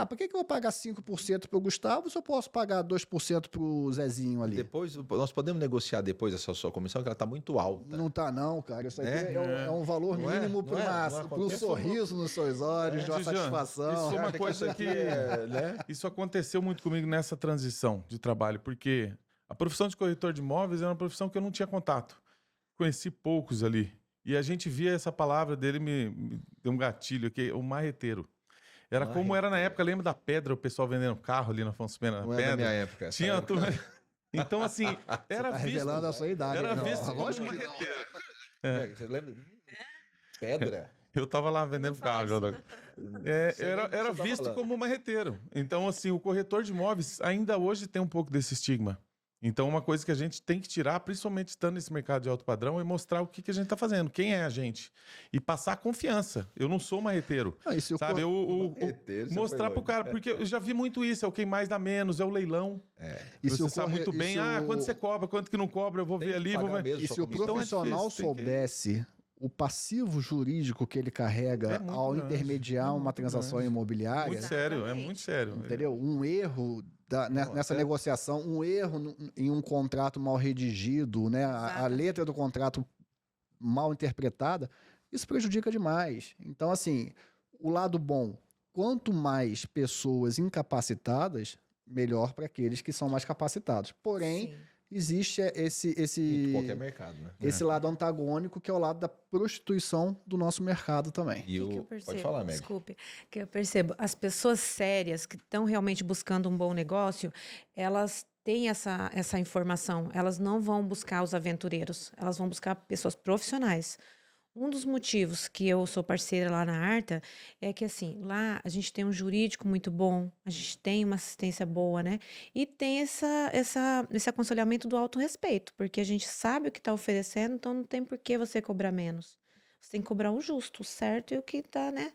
por que eu vou pagar 5% para o Gustavo se eu posso pagar 2% para o Zezinho ali? Depois, nós podemos negociar depois essa sua comissão, que ela está muito alta. Não tá não, cara. Isso aqui Né? é um valor Não é? mínimo Não é? Não para um acontece. sorriso nos seus olhos, de uma Jean, satisfação. isso é uma Acha coisa isso que... aqui né? Isso aconteceu muito comigo nessa transição de trabalho, porque a profissão de corretor de imóveis era uma profissão que eu não tinha contato. Conheci poucos ali. E a gente via essa palavra dele, me deu um gatilho, que é o marreteiro. Era como era na época, lembra da pedra, o pessoal vendendo carro ali na Afonso Pena, na Não é da pedra? minha época. essa Tinha época. Então, assim, era Tá visto... revelando a sua idade. Era não, visto como lógico que não. marreteiro. Você lembra? Pedra? Eu tava lá vendendo carro. Era Você tá visto falando. como marreteiro. Então, assim, o corretor de imóveis ainda hoje tem um pouco desse estigma. Então, uma coisa que a gente tem que tirar, principalmente estando nesse mercado de alto padrão, é mostrar o que a gente está fazendo, quem é a gente. E passar confiança. Eu não sou marreteiro. E se o Sabe? Marreteiro, você Mostrar foi pro cara, longe. porque eu já vi muito isso, é o quem mais dá menos, é o leilão. E se Você o sabe muito bem, quanto você cobra, quanto que não cobra, eu vou Tem ver que ali, pagar vou ver. mesmo E sua se o comissão. profissional difícil, tem que- soubesse o passivo jurídico que ele carrega É muito ao grande, intermediar é uma muito transação grande. imobiliária, Muito sério, é muito sério. entendeu? Um erro nessa até- negociação, um erro em um contrato mal redigido, né? A Exatamente. letra do contrato mal interpretada, isso prejudica demais. Então, assim, o lado bom, quanto mais pessoas incapacitadas, melhor para aqueles que são mais capacitados. Porém, Sim. existe Em qualquer mercado, né? esse lado antagônico, que é o lado da prostituição do nosso mercado também. E O que eu o... percebo? Pode falar, Meg. Desculpe, que eu percebo, as pessoas sérias que estão realmente buscando um bom negócio, elas têm essa informação, elas não vão buscar os aventureiros, elas vão buscar pessoas profissionais. Um dos motivos que eu sou parceira lá na Arta é que, assim, lá a gente tem um jurídico muito bom, a gente tem uma assistência boa, né? E tem esse aconselhamento do autorrespeito, porque a gente sabe o que está oferecendo, então não tem por que você cobrar menos. Você tem que cobrar o justo, o certo e o que tá, né?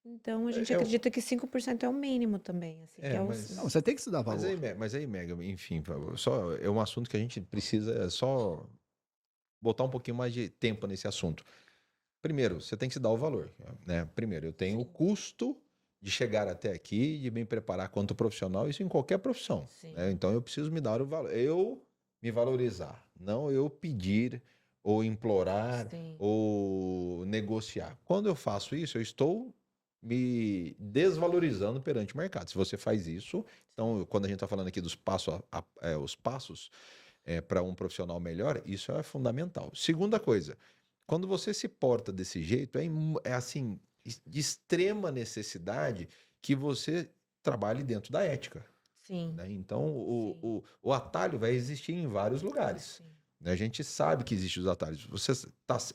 Então a gente Eu- acredita que 5% é o mínimo também, assim, que é o... mas- Não, você tem que se dar valor. Mas aí, Mega, enfim, só é um assunto que a gente precisa só botar um pouquinho mais de tempo nesse assunto. Primeiro, você tem que se dar o valor, né? Primeiro, eu tenho o custo de chegar até aqui, de me preparar quanto profissional, isso em qualquer profissão, Sim. né? Então eu preciso me dar o valor, eu me valorizar, não eu pedir ou implorar Sim. ou negociar. Quando eu faço isso, eu estou me desvalorizando perante o mercado. Se você faz isso, então, quando a gente está falando aqui dos os passos para um profissional melhor, isso é fundamental. Segunda coisa, quando você se porta desse jeito, é assim, de extrema necessidade que você trabalhe dentro da ética, Sim. né? Então, Sim. o atalho vai existir em vários lugares. Sim. né? A gente sabe que existem os atalhos.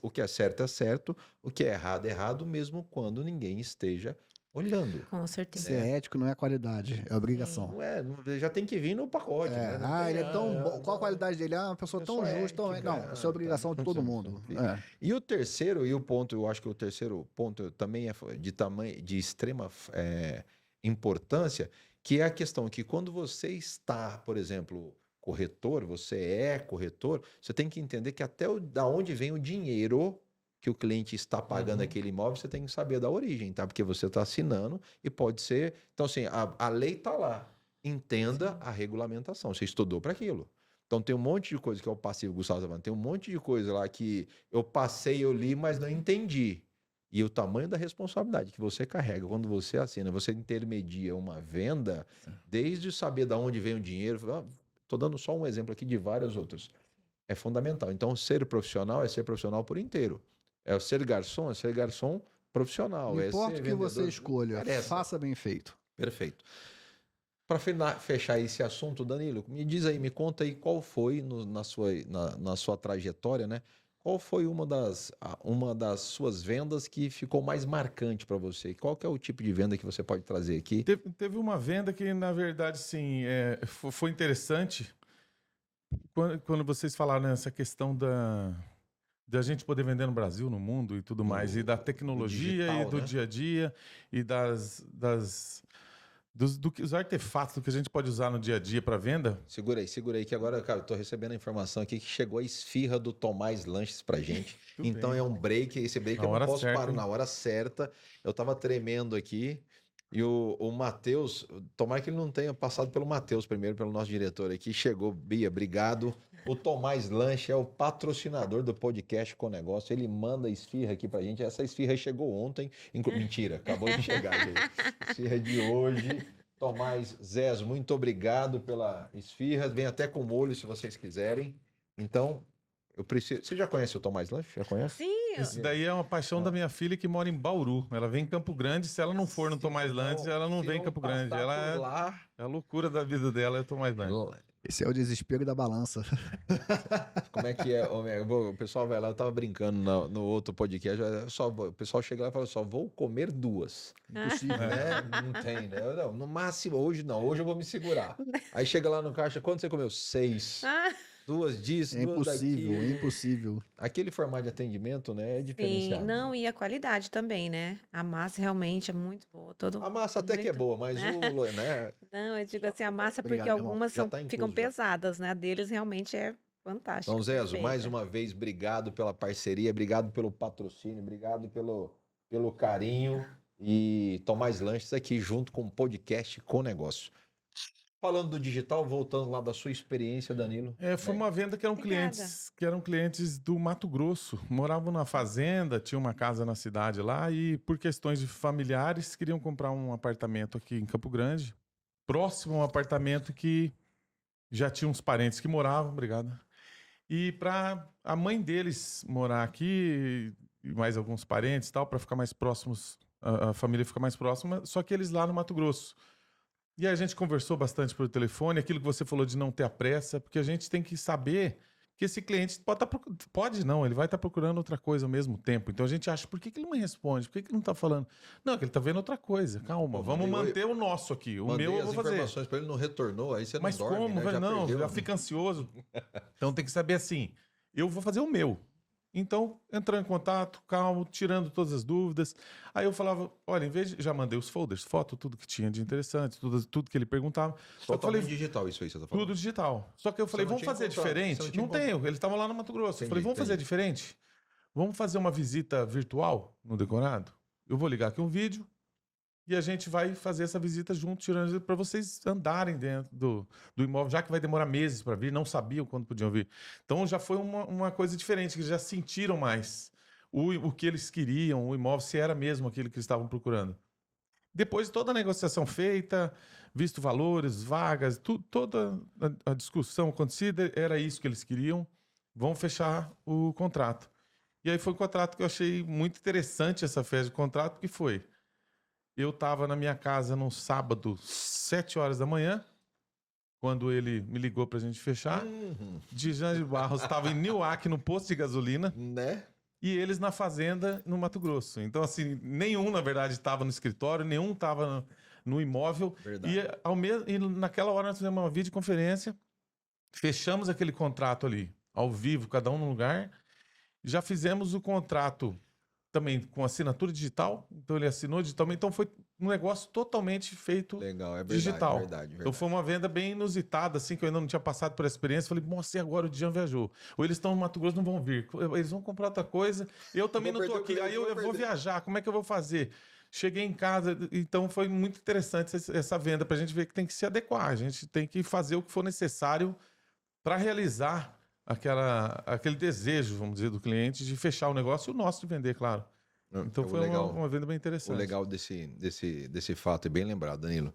O que é certo, o que é errado, mesmo quando ninguém esteja olhando. Com certeza. Ser ético não é qualidade, é obrigação. Não é, já tem que vir no pacote, né? Não tem, Ele é tão bom. Qual a qualidade dele? Uma pessoa tão justa. Não, isso é obrigação de todo mundo. E o terceiro, e o ponto, eu acho que o terceiro ponto também é de tamanho, de extrema importância, que é a questão que quando você está, por exemplo, corretor, você tem que entender que até da onde vem o dinheiro que o cliente está pagando aquele imóvel, você tem que saber da origem, tá? Porque você está assinando e pode ser... Então, assim, a lei está lá. Entenda a regulamentação. Você estudou para aquilo. Então, tem um monte de coisa que é o passivo, Gustavo Zavan. Tem um monte de coisa lá que eu passei, eu li, mas não entendi. E o tamanho da responsabilidade que você carrega quando você assina, você intermedia uma venda, desde saber de onde vem o dinheiro. Estou dando só um exemplo aqui de vários outros. É fundamental. Então, ser profissional é ser profissional por inteiro. É ser garçom profissional. Não é importa ser o que você vendedor, escolha, interessa. faça bem feito. Perfeito. Para fechar esse assunto, Danilo, me diz aí, me conta aí qual foi na sua trajetória, né? Qual foi uma das suas vendas que ficou mais marcante para você? Qual que é o tipo de venda que você pode trazer aqui? Teve uma venda que, na verdade, sim, foi interessante. Quando vocês falaram nessa questão da gente poder vender no Brasil, no mundo e tudo mais, e da tecnologia digital, e do né? dia a dia, e dos artefatos que a gente pode usar no dia a dia para venda. Segura aí, que agora, cara, eu tô recebendo a informação aqui que chegou a esfirra do Tomás Lanches pra gente. Muito Então bem. é um break, esse break Na eu não hora posso certa, parar hein? na hora certa. Eu tava tremendo aqui. E o Matheus, tomara que ele não tenha passado pelo Matheus primeiro, pelo nosso diretor aqui. Chegou, Bia, obrigado. O Tomás Lanche é o patrocinador do podcast Com Negócio. Ele manda esfirra aqui pra gente. Essa esfirra chegou ontem. Mentira, acabou de chegar, gente. Esfirra de hoje. Tomás, Zés, muito obrigado pela esfirra. Vem até com molho, se vocês quiserem. Então, eu preciso... Você já conhece o Tomás Lanche? Já conhece? Sim, Esse daí é uma paixão da minha filha que mora em Bauru. Ela vem em Campo Grande. Se ela não for no Tomás Lanches, ela não vem em Campo Grande. Ela é a loucura da vida dela, é o Tomás Lanches. Esse é o desespero da balança. Como é que é? O pessoal vai lá, eu tava brincando no outro podcast. O pessoal chega lá e fala: só vou comer 2. Impossível. Né? Não tem, né? Não, no máximo, hoje não, hoje eu vou me segurar. Aí chega lá no caixa, quanto você comeu? 6. 2 disso, É 2 impossível, daqui. é impossível. Aquele formato de atendimento, né, é sim. diferenciado. Não, e a qualidade também, né? A massa realmente é muito boa. A massa até que é boa, mas o, né? Não, eu digo assim, a massa Obrigado, porque irmão. algumas Já tá incluso, ficam já. pesadas, né? A deles realmente é fantástica. Então, Zezo, perfeita. mais uma vez, obrigado pela parceria, obrigado pelo patrocínio, obrigado pelo carinho. E Tomás Lanches aqui junto com o podcast Com Negócio. Falando do digital, voltando lá da sua experiência, Danilo. Foi uma venda que Obrigada. que eram clientes do Mato Grosso. Moravam na fazenda, tinha uma casa na cidade lá e, por questões de familiares, queriam comprar um apartamento aqui em Campo Grande, próximo a um apartamento que já tinha uns parentes que moravam, obrigado. E para a mãe deles morar aqui e mais alguns parentes e tal, para ficar mais próximos, a família ficar mais próxima, só que eles lá no Mato Grosso. E a gente conversou bastante por telefone, aquilo que você falou de não ter a pressa, porque a gente tem que saber que esse cliente pode não, ele vai estar procurando outra coisa ao mesmo tempo. Então a gente acha, por que ele não me responde? Por que ele não está falando? Não, é que ele está vendo outra coisa. Calma, Pô, vamos mandei manter o nosso aqui. O Mandei meu eu as vou fazer. informações para ele, não retornou, aí você não Mas dorme, como? né? Já Não, perdeu. já fica ansioso. Então tem que saber assim, eu vou fazer o meu. Então, entrando em contato, calmo, tirando todas as dúvidas. Aí eu falava, olha, em vez de... Já mandei os folders, foto, tudo que tinha de interessante, tudo que ele perguntava. Só que eu falei, Totalmente digital isso aí, você tá falando. tudo digital. Só que eu falei, não vamos tinha fazer encontrado, você diferente? não tinha Não tenho, eles estavam lá no Mato Grosso. Eu Entendi, falei, vamos fazer entendi. diferente? Vamos fazer uma visita virtual no decorado? Eu vou ligar aqui um vídeo e a gente vai fazer essa visita junto, tirando para vocês andarem dentro do imóvel, já que vai demorar meses para vir, não sabiam quando podiam vir. Então já foi uma coisa diferente, que já sentiram mais o que eles queriam, o imóvel, se era mesmo aquilo que eles estavam procurando. Depois de toda a negociação feita, visto valores, vagas, toda a discussão acontecida, era isso que eles queriam, vão fechar o contrato. E aí foi um contrato que eu achei muito interessante, essa festa de contrato, que foi... Eu estava na minha casa num sábado, 7 horas da manhã. quando ele me ligou pra gente fechar. De Jean de Barros estava em Newark, no posto de gasolina, Né? e eles na fazenda no Mato Grosso. Então, assim, nenhum, na verdade, estava no escritório, nenhum estava no imóvel. Verdade. E naquela hora nós fizemos uma videoconferência, fechamos aquele contrato ali, ao vivo, cada um num lugar. Já fizemos o contrato também com assinatura digital, então ele assinou digitalmente, então foi um negócio totalmente feito Legal, é verdade, digital. verdade. Então foi uma venda bem inusitada, assim, que eu ainda não tinha passado por essa experiência. Falei, nossa, e agora o Jean viajou? Ou eles estão no Mato Grosso, não vão vir. Eles vão comprar outra coisa, eu também Vou não tô perder o aqui. cliente, Aí eu vou vou perder. viajar, como é que eu vou fazer? Cheguei em casa, então foi muito interessante essa venda, pra gente ver que tem que se adequar, a gente tem que fazer o que for necessário para realizar aquele desejo, vamos dizer, do cliente de fechar o negócio e o nosso de vender, claro. Então foi uma venda bem O interessante. legal desse fato é bem lembrado, Danilo.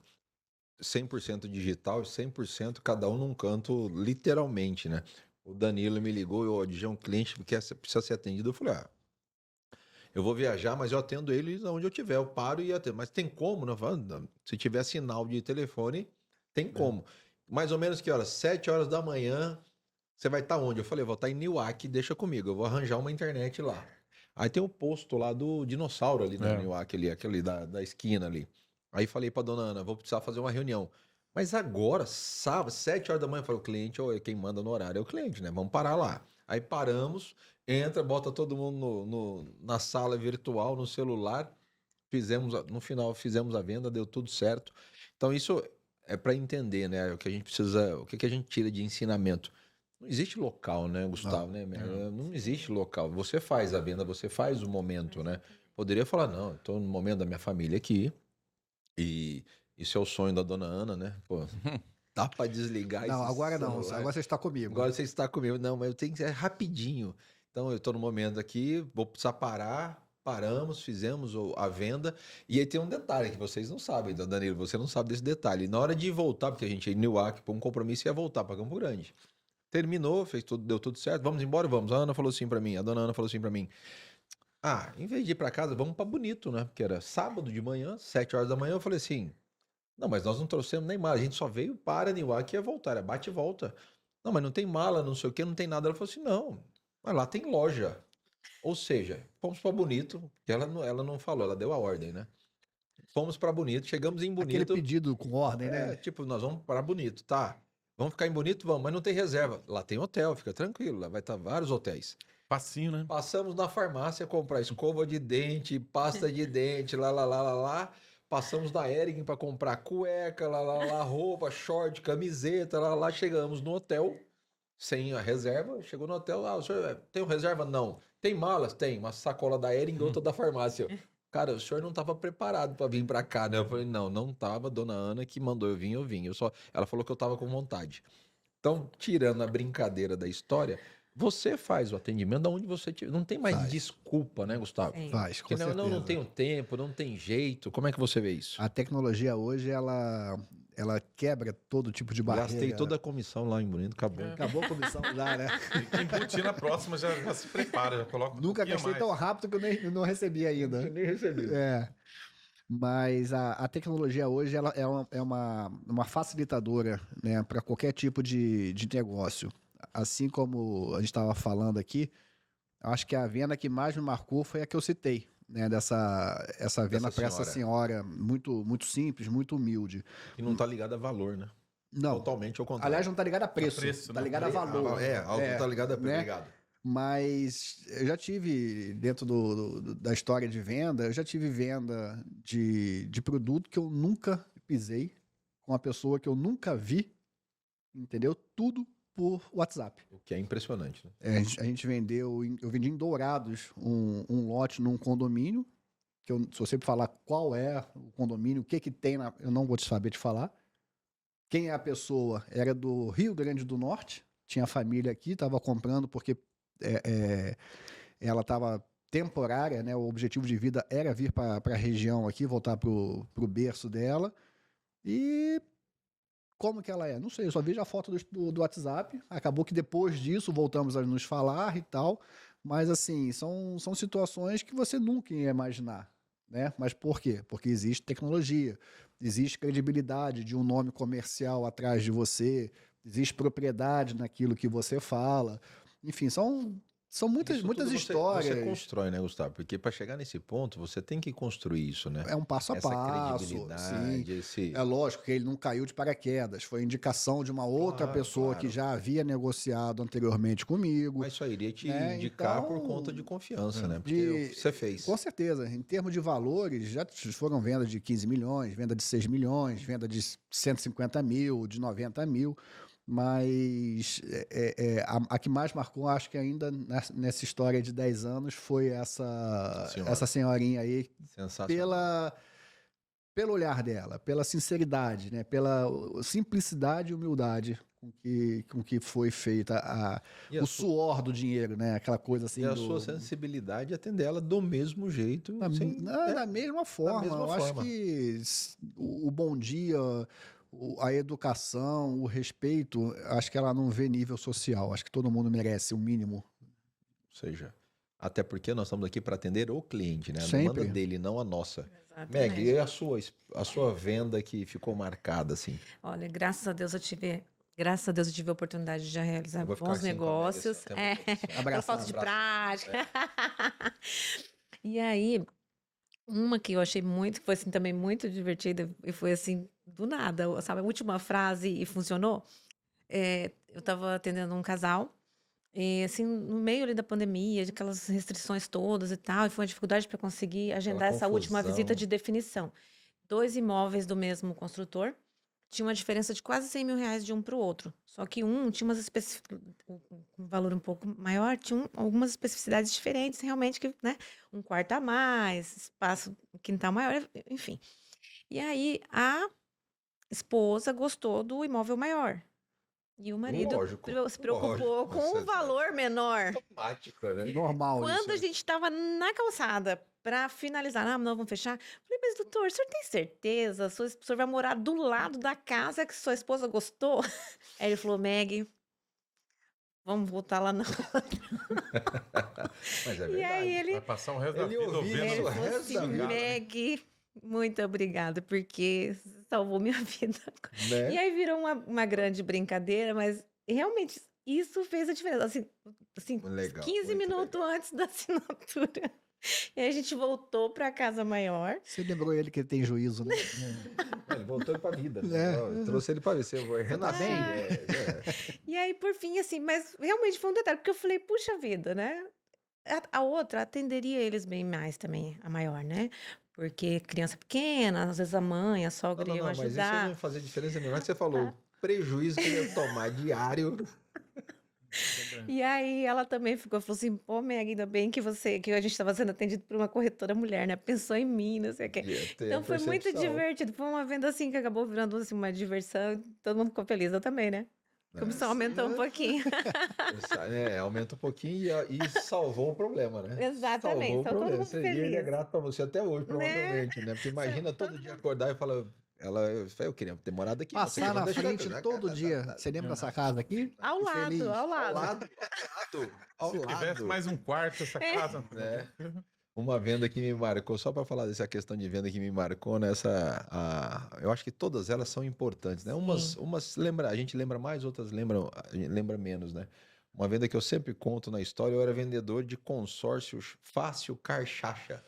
100% digital e 100% cada um num canto, literalmente, né? O Danilo me ligou, eu já um cliente que precisa ser atendido. Eu falei, eu vou viajar, mas eu atendo ele onde eu tiver. Eu paro e atendo. Mas tem como, né? Eu falo, "Não, se tiver sinal de telefone, tem como. Mais ou menos que horas? 7 horas da manhã, você vai estar onde? Eu falei, vou estar em Newark, deixa comigo. Eu vou arranjar uma internet lá. Aí tem o posto lá do dinossauro ali na Newark, ali, aquele da esquina ali. Aí falei pra dona Ana, vou precisar fazer uma reunião. Mas agora, sábado, 7 horas da manhã, eu falei, o cliente, ou quem manda no horário é o cliente, né? Vamos parar lá. Aí paramos, entra, bota todo mundo na sala virtual, no celular. No final fizemos a venda, deu tudo certo. Então isso é para entender, né? O que a gente precisa, o que a gente tira de ensinamento. Não existe local, né, Gustavo? Não existe local. Você faz a venda, você faz o momento, né? Poderia falar, não, estou no momento da minha família aqui. E isso é o sonho da dona Ana, né? Pô, dá para desligar Não, esse agora não. celular. Agora você está comigo. Agora você está comigo. Não, mas eu tenho que ser rapidinho. Então, eu estou no momento aqui, vou precisar parar. Paramos, fizemos a venda. E aí tem um detalhe que vocês não sabem, Danilo, você não sabe desse detalhe. Na hora de voltar, porque a gente ia em Newark para um compromisso, ia voltar para Campo Grande. Terminou, fez tudo, deu tudo certo. Vamos embora? Vamos. A Ana falou assim para mim, a dona Ana falou assim para mim. Em vez de ir para casa, vamos para Bonito, né? Porque era sábado de manhã, 7 horas da manhã. Eu falei assim, não, mas nós não trouxemos nem mala. A gente só veio para Newark e ia voltar. Era bate e volta. Não, mas não tem mala, não sei o que, não tem nada. Ela falou assim, não, mas lá tem loja. Ou seja, fomos para Bonito, que ela não falou, ela deu a ordem, né? Fomos para Bonito, chegamos em Aquele Bonito. pedido com ordem, né? Tipo, nós vamos para Bonito, tá? Vamos ficar em Bonito? Vamos, mas não tem reserva. Lá tem hotel, fica tranquilo, lá vai estar vários hotéis. Passinho, né? Passamos na farmácia comprar escova de dente, pasta de dente, lá. Passamos na Hering para comprar cueca, lá, roupa, short, camiseta, lá. Chegamos no hotel, sem a reserva. Chegou no hotel, o senhor tem reserva? Não. Tem malas? Tem. Uma sacola da Hering e outra da farmácia. Cara, o senhor não estava preparado para vir para cá, né? Eu falei, não estava. Dona Ana que mandou eu vim. Ela falou que eu estava com vontade. Então, tirando a brincadeira da história, você faz o atendimento da onde você tiver. Não tem mais Faz. desculpa, né, Gustavo? Sim. Faz, com Porque não certeza. tenho tempo, não tem jeito. Como é que você vê isso? A tecnologia hoje, ela quebra todo tipo de barreira. Gastei toda a comissão lá em Bonito, acabou. Acabou a comissão já, né? Quem curtir na próxima já se prepara, já coloca Nunca pouquinho a gastei mais. tão rápido que eu não recebi ainda. Nem recebi. É. Mas a tecnologia hoje ela é uma facilitadora, né, para qualquer tipo de negócio. Assim como a gente estava falando aqui, acho que a venda que mais me marcou foi a que eu citei, né, essa venda para essa senhora, muito, muito simples, muito humilde. E não tá ligado a valor, né? Não, Totalmente ao contrário. aliás, não está ligado a preço, preço, tá né? ligado a valor. Algo tá ligado a né? Obrigado. Mas eu já tive, dentro da história de venda, eu já tive venda de produto que eu nunca pisei, com uma pessoa que eu nunca vi, entendeu? Tudo por WhatsApp. O que é impressionante, né? A gente vendeu, eu vendi em Dourados um lote num condomínio, que se você falar qual é o condomínio, o que tem, eu não vou te saber te falar. Quem é a pessoa era do Rio Grande do Norte, tinha família aqui, estava comprando porque ela estava temporária, né? O objetivo de vida era vir para a região aqui, voltar pro berço dela. E como que ela é? Não sei, eu só vejo a foto do WhatsApp. Acabou que depois disso voltamos a nos falar e tal. Mas assim, são situações que você nunca ia imaginar. né? Mas por quê? Porque existe tecnologia, existe credibilidade de um nome comercial atrás de você, existe propriedade naquilo que você fala. Enfim, são muitas, Isso muitas tudo você histórias. constrói, né, Gustavo? Porque para chegar nesse ponto, você tem que construir isso, né? É um passo a Essa passo, sim. credibilidade, esse. É lógico que ele não caiu de paraquedas, foi indicação de uma outra Claro, pessoa que claro. já havia negociado anteriormente comigo, Mas só iria te né? indicar por conta de Então, confiança, né? Porque você fez. com certeza, em termos de valores, já foram vendas de 15 milhões, venda de 6 milhões, venda de 150 mil, de 90 mil, mas a que mais marcou, acho que ainda nessa história de 10 anos, foi Senhora. essa senhorinha aí, Sensacional. pelo olhar dela, pela sinceridade, né? Pela simplicidade e humildade com que foi feita E a o sua- suor do dinheiro, né? Aquela coisa assim E a sua sensibilidade é atender ela do mesmo jeito, da mesma forma. mesma Eu acho forma. que o bom dia, a educação, o respeito, acho que ela não vê nível social. Acho que todo mundo merece o mínimo. Ou seja, até porque nós estamos aqui para atender o cliente, né? A Sempre. demanda dele, não a nossa. Exatamente. Meg, e a sua venda que ficou marcada, assim? Olha, graças a Deus eu tive a oportunidade de já realizar Eu vou ficar bons assim com a Meg, negócios. assim, o tempo todo, assim. Pela Abraço. falta de abraço. prática. E aí, uma que eu achei muito, que foi assim também muito divertida, e foi assim, do nada, sabe, a última frase e funcionou. Eu tava atendendo um casal, e assim, no meio ali da pandemia, de aquelas restrições todas e tal, e foi uma dificuldade para conseguir agendar essa última visita confusão. de definição. 2 imóveis do mesmo construtor, tinha uma diferença de quase 100 mil reais de um para o outro. Só que um tinha um valor um pouco maior, tinha algumas especificidades diferentes, realmente, que, né? Um quarto a mais, espaço, quintal maior, enfim. E aí, a esposa gostou do imóvel maior. E o marido Lógico, se preocupou lógico, com você o valor menor. automático, né? Normal Quando a isso. gente estava na calçada para finalizar, não, vamos fechar. Falei, mas doutor, o senhor tem certeza? O senhor vai morar do lado da casa que sua esposa gostou? Aí ele falou, Meg, vamos voltar lá não. Mas é E aí verdade. ele Vai passar o resto da Ele vida ouviu ouvindo isso, ele o falou resto assim, da vida, Meg, muito obrigada, porque salvou minha vida. E né? aí virou uma grande brincadeira, mas realmente isso fez a diferença. Assim, Legal, 15 muito minutos antes da assinatura. E aí a gente voltou para casa maior. Você lembrou ele que ele tem juízo, né? Ele voltou para a vida. É. Ó, trouxe ele para ver. Você vai renascer. bem? E aí, por fim, assim, mas realmente foi um detalhe, porque eu falei, puxa vida, né? A outra atenderia eles bem mais também, a maior, né? Porque criança pequena, às vezes a mãe, a sogra Não, iam mas isso não ajudar. vai fazer diferença nenhuma. Você falou o prejuízo que ele ia tomar diário. E aí ela também falou assim, pô, Meg, ainda bem que a gente estava sendo atendido por uma corretora mulher, né? Pensou em mim, não sei o quê. Ia ter a Então foi muito percepção. divertido. Foi uma venda assim que acabou virando assim, uma diversão. Todo mundo ficou feliz, eu também, né? A comissão aumentou um pouquinho. Aumenta um pouquinho e salvou o problema, né? Exatamente, Salvou o tá todo problema. mundo E ele é feliz. grato para você até hoje, Né? provavelmente, né? Porque imagina todo dia acordar e falar, eu queria ter morado aqui. você Passar não na deixou, frente né, todo cara? dia. Você lembra dessa casa aqui? Ao Que lado, feliz. ao Ao lado. lado, ao Se lado. tivesse mais um quarto, essa casa. Né? Uma venda que me marcou, só para falar dessa questão de venda que me marcou, eu acho que todas elas são importantes, né? Umas lembra, a gente lembra mais, outras a gente lembra menos, né? Uma venda que eu sempre conto na história, eu era vendedor de consórcios Fácil Car Chacha,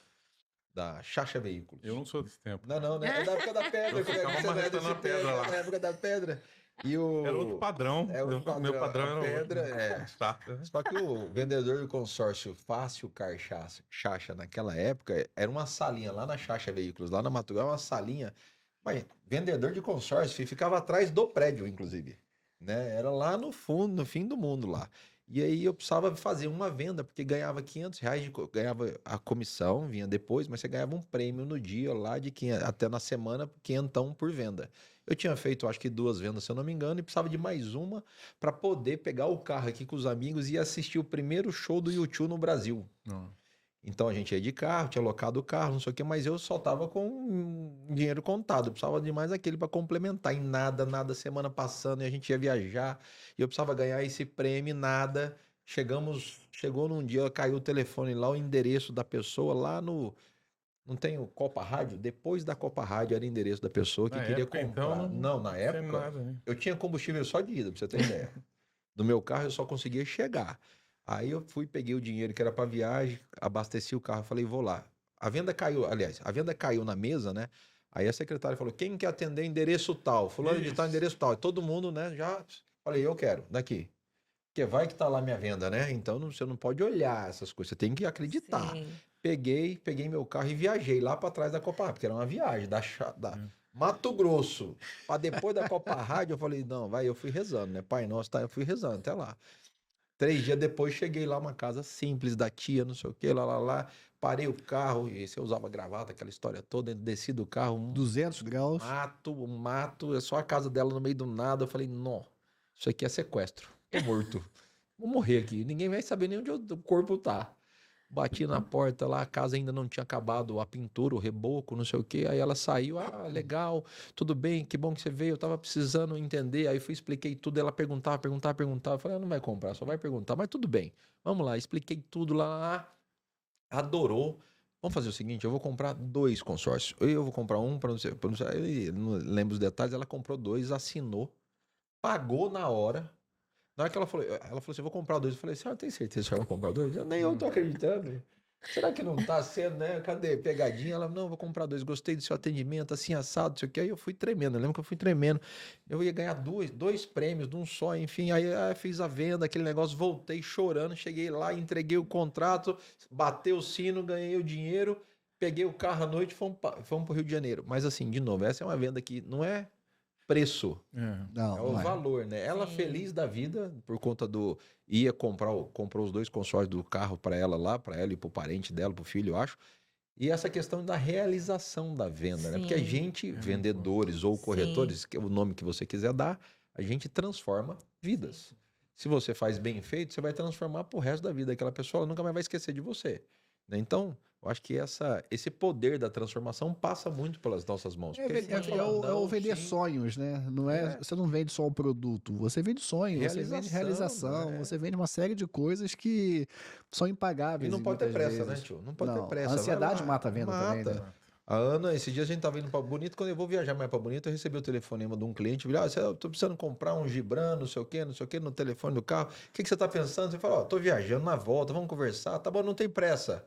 da Chacha Veículos. Eu não sou desse tempo. Não, né? É da época da pedra. Eu ficava Você não é marretando desse a pedra tempo, lá. Na época da pedra. E Era outro padrão. É outro padrão. Meu padrão A era pedra, outro. Chato. Só que o vendedor do consórcio Fácil Car Chacha naquela época era uma salinha lá na Chacha Veículos, lá na Mato Grosso, uma salinha. Mas vendedor de consórcio ficava atrás do prédio, inclusive. Né? Era lá no fundo, no fim do mundo lá. E aí eu precisava fazer uma venda, porque ganhava R$ 500, ganhava a comissão, vinha depois, mas você ganhava um prêmio no dia lá de 500, até na semana, 500 por venda. Eu tinha feito, acho que 2 vendas, se eu não me engano, e precisava de mais uma para poder pegar o carro aqui com os amigos e assistir o primeiro show do U2 no Brasil. Não. Então a gente ia de carro, tinha locado o carro, não sei o quê, mas eu só tava com dinheiro contado. Eu precisava de mais aquele para complementar. E nada, semana passando, e a gente ia viajar, e eu precisava ganhar esse prêmio, nada. Chegou num dia, caiu o telefone lá, o endereço da pessoa lá Não tem o Copa Rádio? Depois da Copa Rádio era o endereço da pessoa que Na queria época, comprar. então, Não, na Sem época, nada, né? eu tinha combustível só de ida, pra você ter ideia. Do meu carro eu só conseguia chegar. Aí eu fui, peguei o dinheiro que era pra viagem, abasteci o carro, falei, vou lá. A venda caiu, aliás, a venda caiu na mesa, né? Aí a secretária falou, quem quer atender endereço tal? Fulano de tal, Isso. endereço tal. E todo mundo, né, já... Falei, eu quero, daqui. Porque vai que tá lá minha venda, né? Então você não pode olhar essas coisas, você tem que acreditar. Sim. Peguei meu carro e viajei lá pra trás da Copa, porque era uma viagem da Mato Grosso para depois da Copa Rádio. Eu falei, não, vai, eu fui rezando, né? Pai Nosso, tá? Eu fui rezando até lá. 3 dias depois cheguei lá, uma casa simples da tia, não sei o que, lá. Parei o carro, e você usava gravata, aquela história toda, desci do carro, 200 graus. um mato, é só a casa dela no meio do nada. Eu falei, não, isso aqui é sequestro, tô morto, vou morrer aqui, ninguém vai saber nem onde o corpo tá. Bati na porta lá, a casa ainda não tinha acabado, a pintura, o reboco, não sei o quê. Aí ela saiu, legal, tudo bem, que bom que você veio, eu tava precisando entender. Aí expliquei tudo, ela perguntava. Eu falei, não vai comprar, só vai perguntar, mas tudo bem. Vamos lá, expliquei tudo lá, adorou. Vamos fazer o seguinte, eu vou comprar 2 consórcios. Eu vou comprar um para não sei, eu não lembro os detalhes, ela comprou 2, assinou, pagou na hora. Na hora que ela falou assim, eu vou comprar 2. Eu falei, senhora tem certeza que você vai comprar 2? Nem eu tô acreditando. Será que não tá sendo, né? Cadê? Pegadinha? Ela, não, vou comprar 2. Gostei do seu atendimento, assim, assado, não sei o que. Aí eu fui tremendo. Eu lembro que eu fui tremendo. Eu ia ganhar 2 prêmios de um só, enfim. Aí fiz a venda, aquele negócio, voltei chorando. Cheguei lá, entreguei o contrato, bateu o sino, ganhei o dinheiro, peguei o carro à noite e fomos pro Rio de Janeiro. Mas assim, de novo, essa é uma venda que não é preço. É. Não, É o não é. valor, né? Ela Sim. feliz da vida por conta do comprou os 2 consórcios do carro para ela lá, para ela e pro parente dela, pro filho, eu acho. E essa questão da realização da venda, né? Porque a Sim. gente, muito vendedores ou Sim. corretores, que é o nome que você quiser dar, a gente transforma vidas. Se você faz bem feito, você vai transformar pro resto da vida aquela pessoa, ela nunca mais vai esquecer de você, né? Então, eu acho que esse poder da transformação passa muito pelas nossas mãos. Porque a gente pode falar, o não, vender sim, sonhos, né? Não é, você não vende só o produto, você vende sonho, você vende realização, né? você vende uma série de coisas que são E impagáveis não em pode ter muitas pressa, né, vezes. tio? Não pode ter Não, pressa. a Vai ansiedade lá, mata a venda também, né? mata. A Ana, esse dia a gente tava indo pra Bonito, quando eu vou viajar mais pra Bonito, eu recebi o telefonema de um cliente, eu tô precisando comprar um Gibran, não sei o quê, no telefone do carro. O que você tá pensando? Você fala, ó, tô viajando na volta, vamos conversar, tá bom, não tem pressa.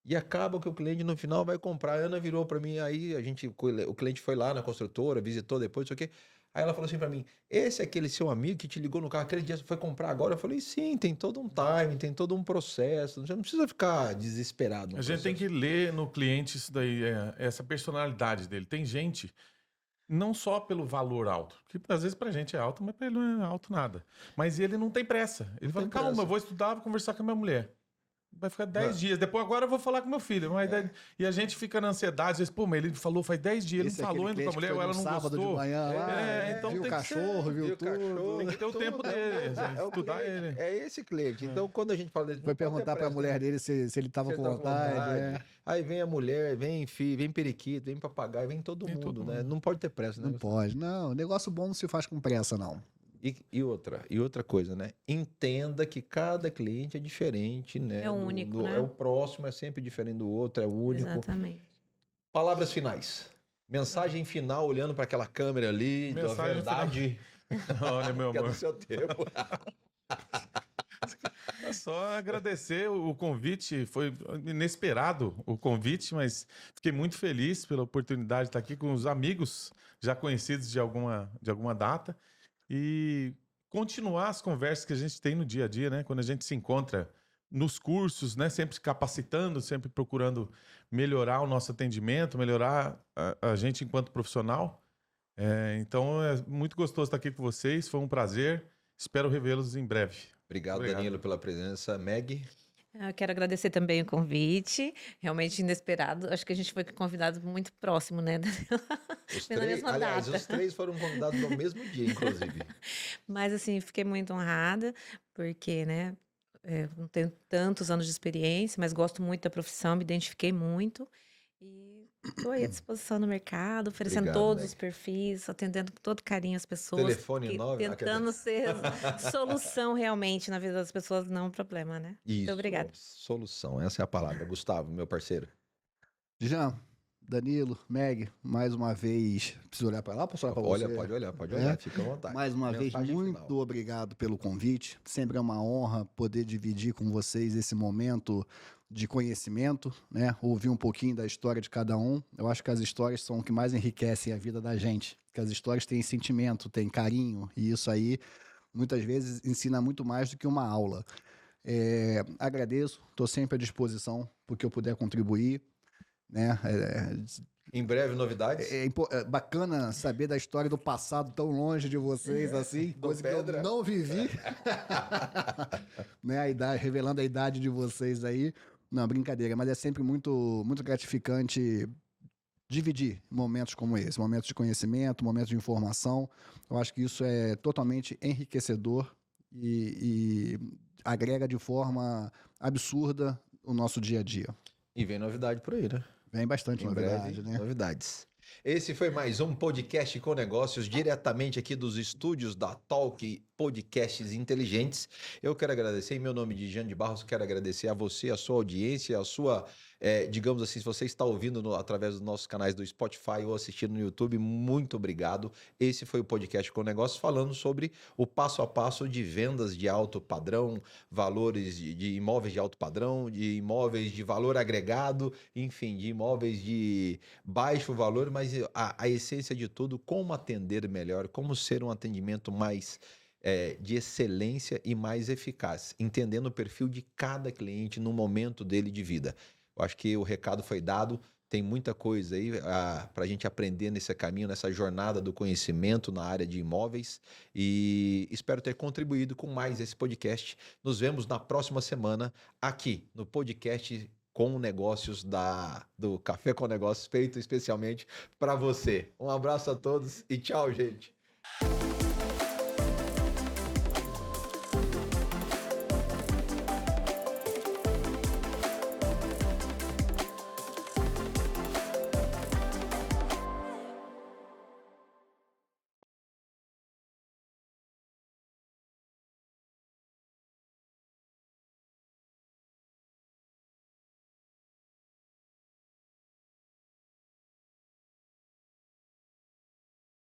E acaba que o cliente no final vai comprar. A Ana virou pra mim, aí o cliente foi lá na construtora, visitou depois, não sei o quê. Aí ela falou assim pra mim, esse é aquele seu amigo que te ligou no carro, aquele dia você foi comprar agora? Eu falei, sim, tem todo um timing, tem todo um processo, você não precisa ficar desesperado no A gente tem que processo. ler no cliente isso daí, essa personalidade dele. Tem gente, não só pelo valor alto, que às vezes pra gente é alto, mas pra ele não é alto nada. Mas ele não tem pressa. Ele Não fala, tem calma, pressa. eu vou estudar, vou conversar com a minha mulher. Vai ficar 10 Não. dias. Depois agora eu vou falar com meu filho. E a gente fica na ansiedade. Às vezes, pô, mas ele falou faz 10 dias, ele Esse não é falou aquele ainda com a cliente que mulher, foi ou ela no não sábado gostou. de manhã lá, Então viu o tem que ser- cachorro, viu tudo. Tem que ter o tempo dele, É o estudar cliente, ele. é esse cliente. Então, quando a gente fala dele, Foi não pode ter perguntar pra pressa, mulher né? dele se ele tava Você com tá vontade. É. Aí vem a mulher, vem filho, vem periquito, vem papagaio, vem todo Vem mundo, todo né? mundo. Não pode ter pressa, né? Não pode. Não, negócio bom não se faz com pressa, não. E outra coisa, né? Entenda que cada cliente é diferente, né? É único, né? É o próximo, é sempre diferente do outro, é único. Exatamente. Palavras finais. Mensagem final, olhando para aquela câmera ali, da Mensagem verdade, Olha, meu que é do amor. seu tempo. É só agradecer o convite. Foi inesperado o convite, mas fiquei muito feliz pela oportunidade de estar aqui com os amigos já conhecidos de alguma data e continuar as conversas que a gente tem no dia a dia, né? Quando a gente se encontra nos cursos, né? Sempre se capacitando, sempre procurando melhorar o nosso atendimento, melhorar a gente enquanto profissional. Então é muito gostoso estar aqui com vocês. Foi um prazer. Espero revê-los em breve. Obrigado, Danilo, pela presença. Meg, Eu quero agradecer também o convite, realmente inesperado. Acho que a gente foi convidado muito próximo, né? os Foi na três, mesma aliás, data. os 3 foram convidados no mesmo dia, inclusive. Mas, assim, fiquei muito honrada, porque, né, não tenho tantos anos de experiência, mas gosto muito da profissão, me identifiquei muito. E estou aí à disposição no mercado, oferecendo Obrigado, todos Meg. os perfis, atendendo com todo carinho as pessoas, Telefone 9. tentando ser solução realmente na vida das pessoas, não um problema, né? Muito Isso, obrigada. solução, essa é a palavra. Gustavo, meu parceiro. Jean, Danilo, Meg, mais uma vez. Preciso olhar para lá ou posso olhar para você? Pode olhar, fica à vontade. Mais uma vez, Mensagem muito final. obrigado pelo convite. Sempre é uma honra poder dividir com vocês esse momento de conhecimento, né? Ouvir um pouquinho da história de cada um. Eu acho que as histórias são o que mais enriquecem a vida da gente. Que as histórias têm sentimento, têm carinho, e isso aí muitas vezes ensina muito mais do que uma aula. Agradeço, estou sempre à disposição porque eu puder contribuir, né? Em breve, novidades. É bacana saber da história do passado tão longe de vocês, assim, coisa que Pedra. eu não vivi. Né, a idade, revelando a idade de vocês aí. Não, brincadeira, mas é sempre muito, muito gratificante dividir momentos como esse, momentos de conhecimento, momentos de informação. Eu acho que isso é totalmente enriquecedor e agrega de forma absurda o nosso dia a dia. E vem novidade por aí, né? Vem bastante Em novidade, breve, né? novidades. Esse foi mais um podcast com negócios diretamente aqui dos estúdios da Talk Podcasts Inteligentes. Eu quero agradecer, em meu nome de Jean de Barros, quero agradecer a você, a sua audiência, a sua, digamos assim, se você está ouvindo através dos nossos canais do Spotify ou assistindo no YouTube, muito obrigado. Esse foi o podcast com negócios falando sobre o passo a passo de vendas de alto padrão, valores de imóveis de alto padrão, de imóveis de valor agregado, enfim, de imóveis de baixo valor, mas a essência de tudo, como atender melhor, como ser um atendimento mais de excelência e mais eficaz, entendendo o perfil de cada cliente no momento dele de vida. Eu acho que o recado foi dado, tem muita coisa aí para a gente aprender nesse caminho, nessa jornada do conhecimento na área de imóveis, e espero ter contribuído com mais esse podcast. Nos vemos na próxima semana aqui no podcast com negócios do Café com Negócios, feito especialmente para você. Um abraço a todos e tchau, gente.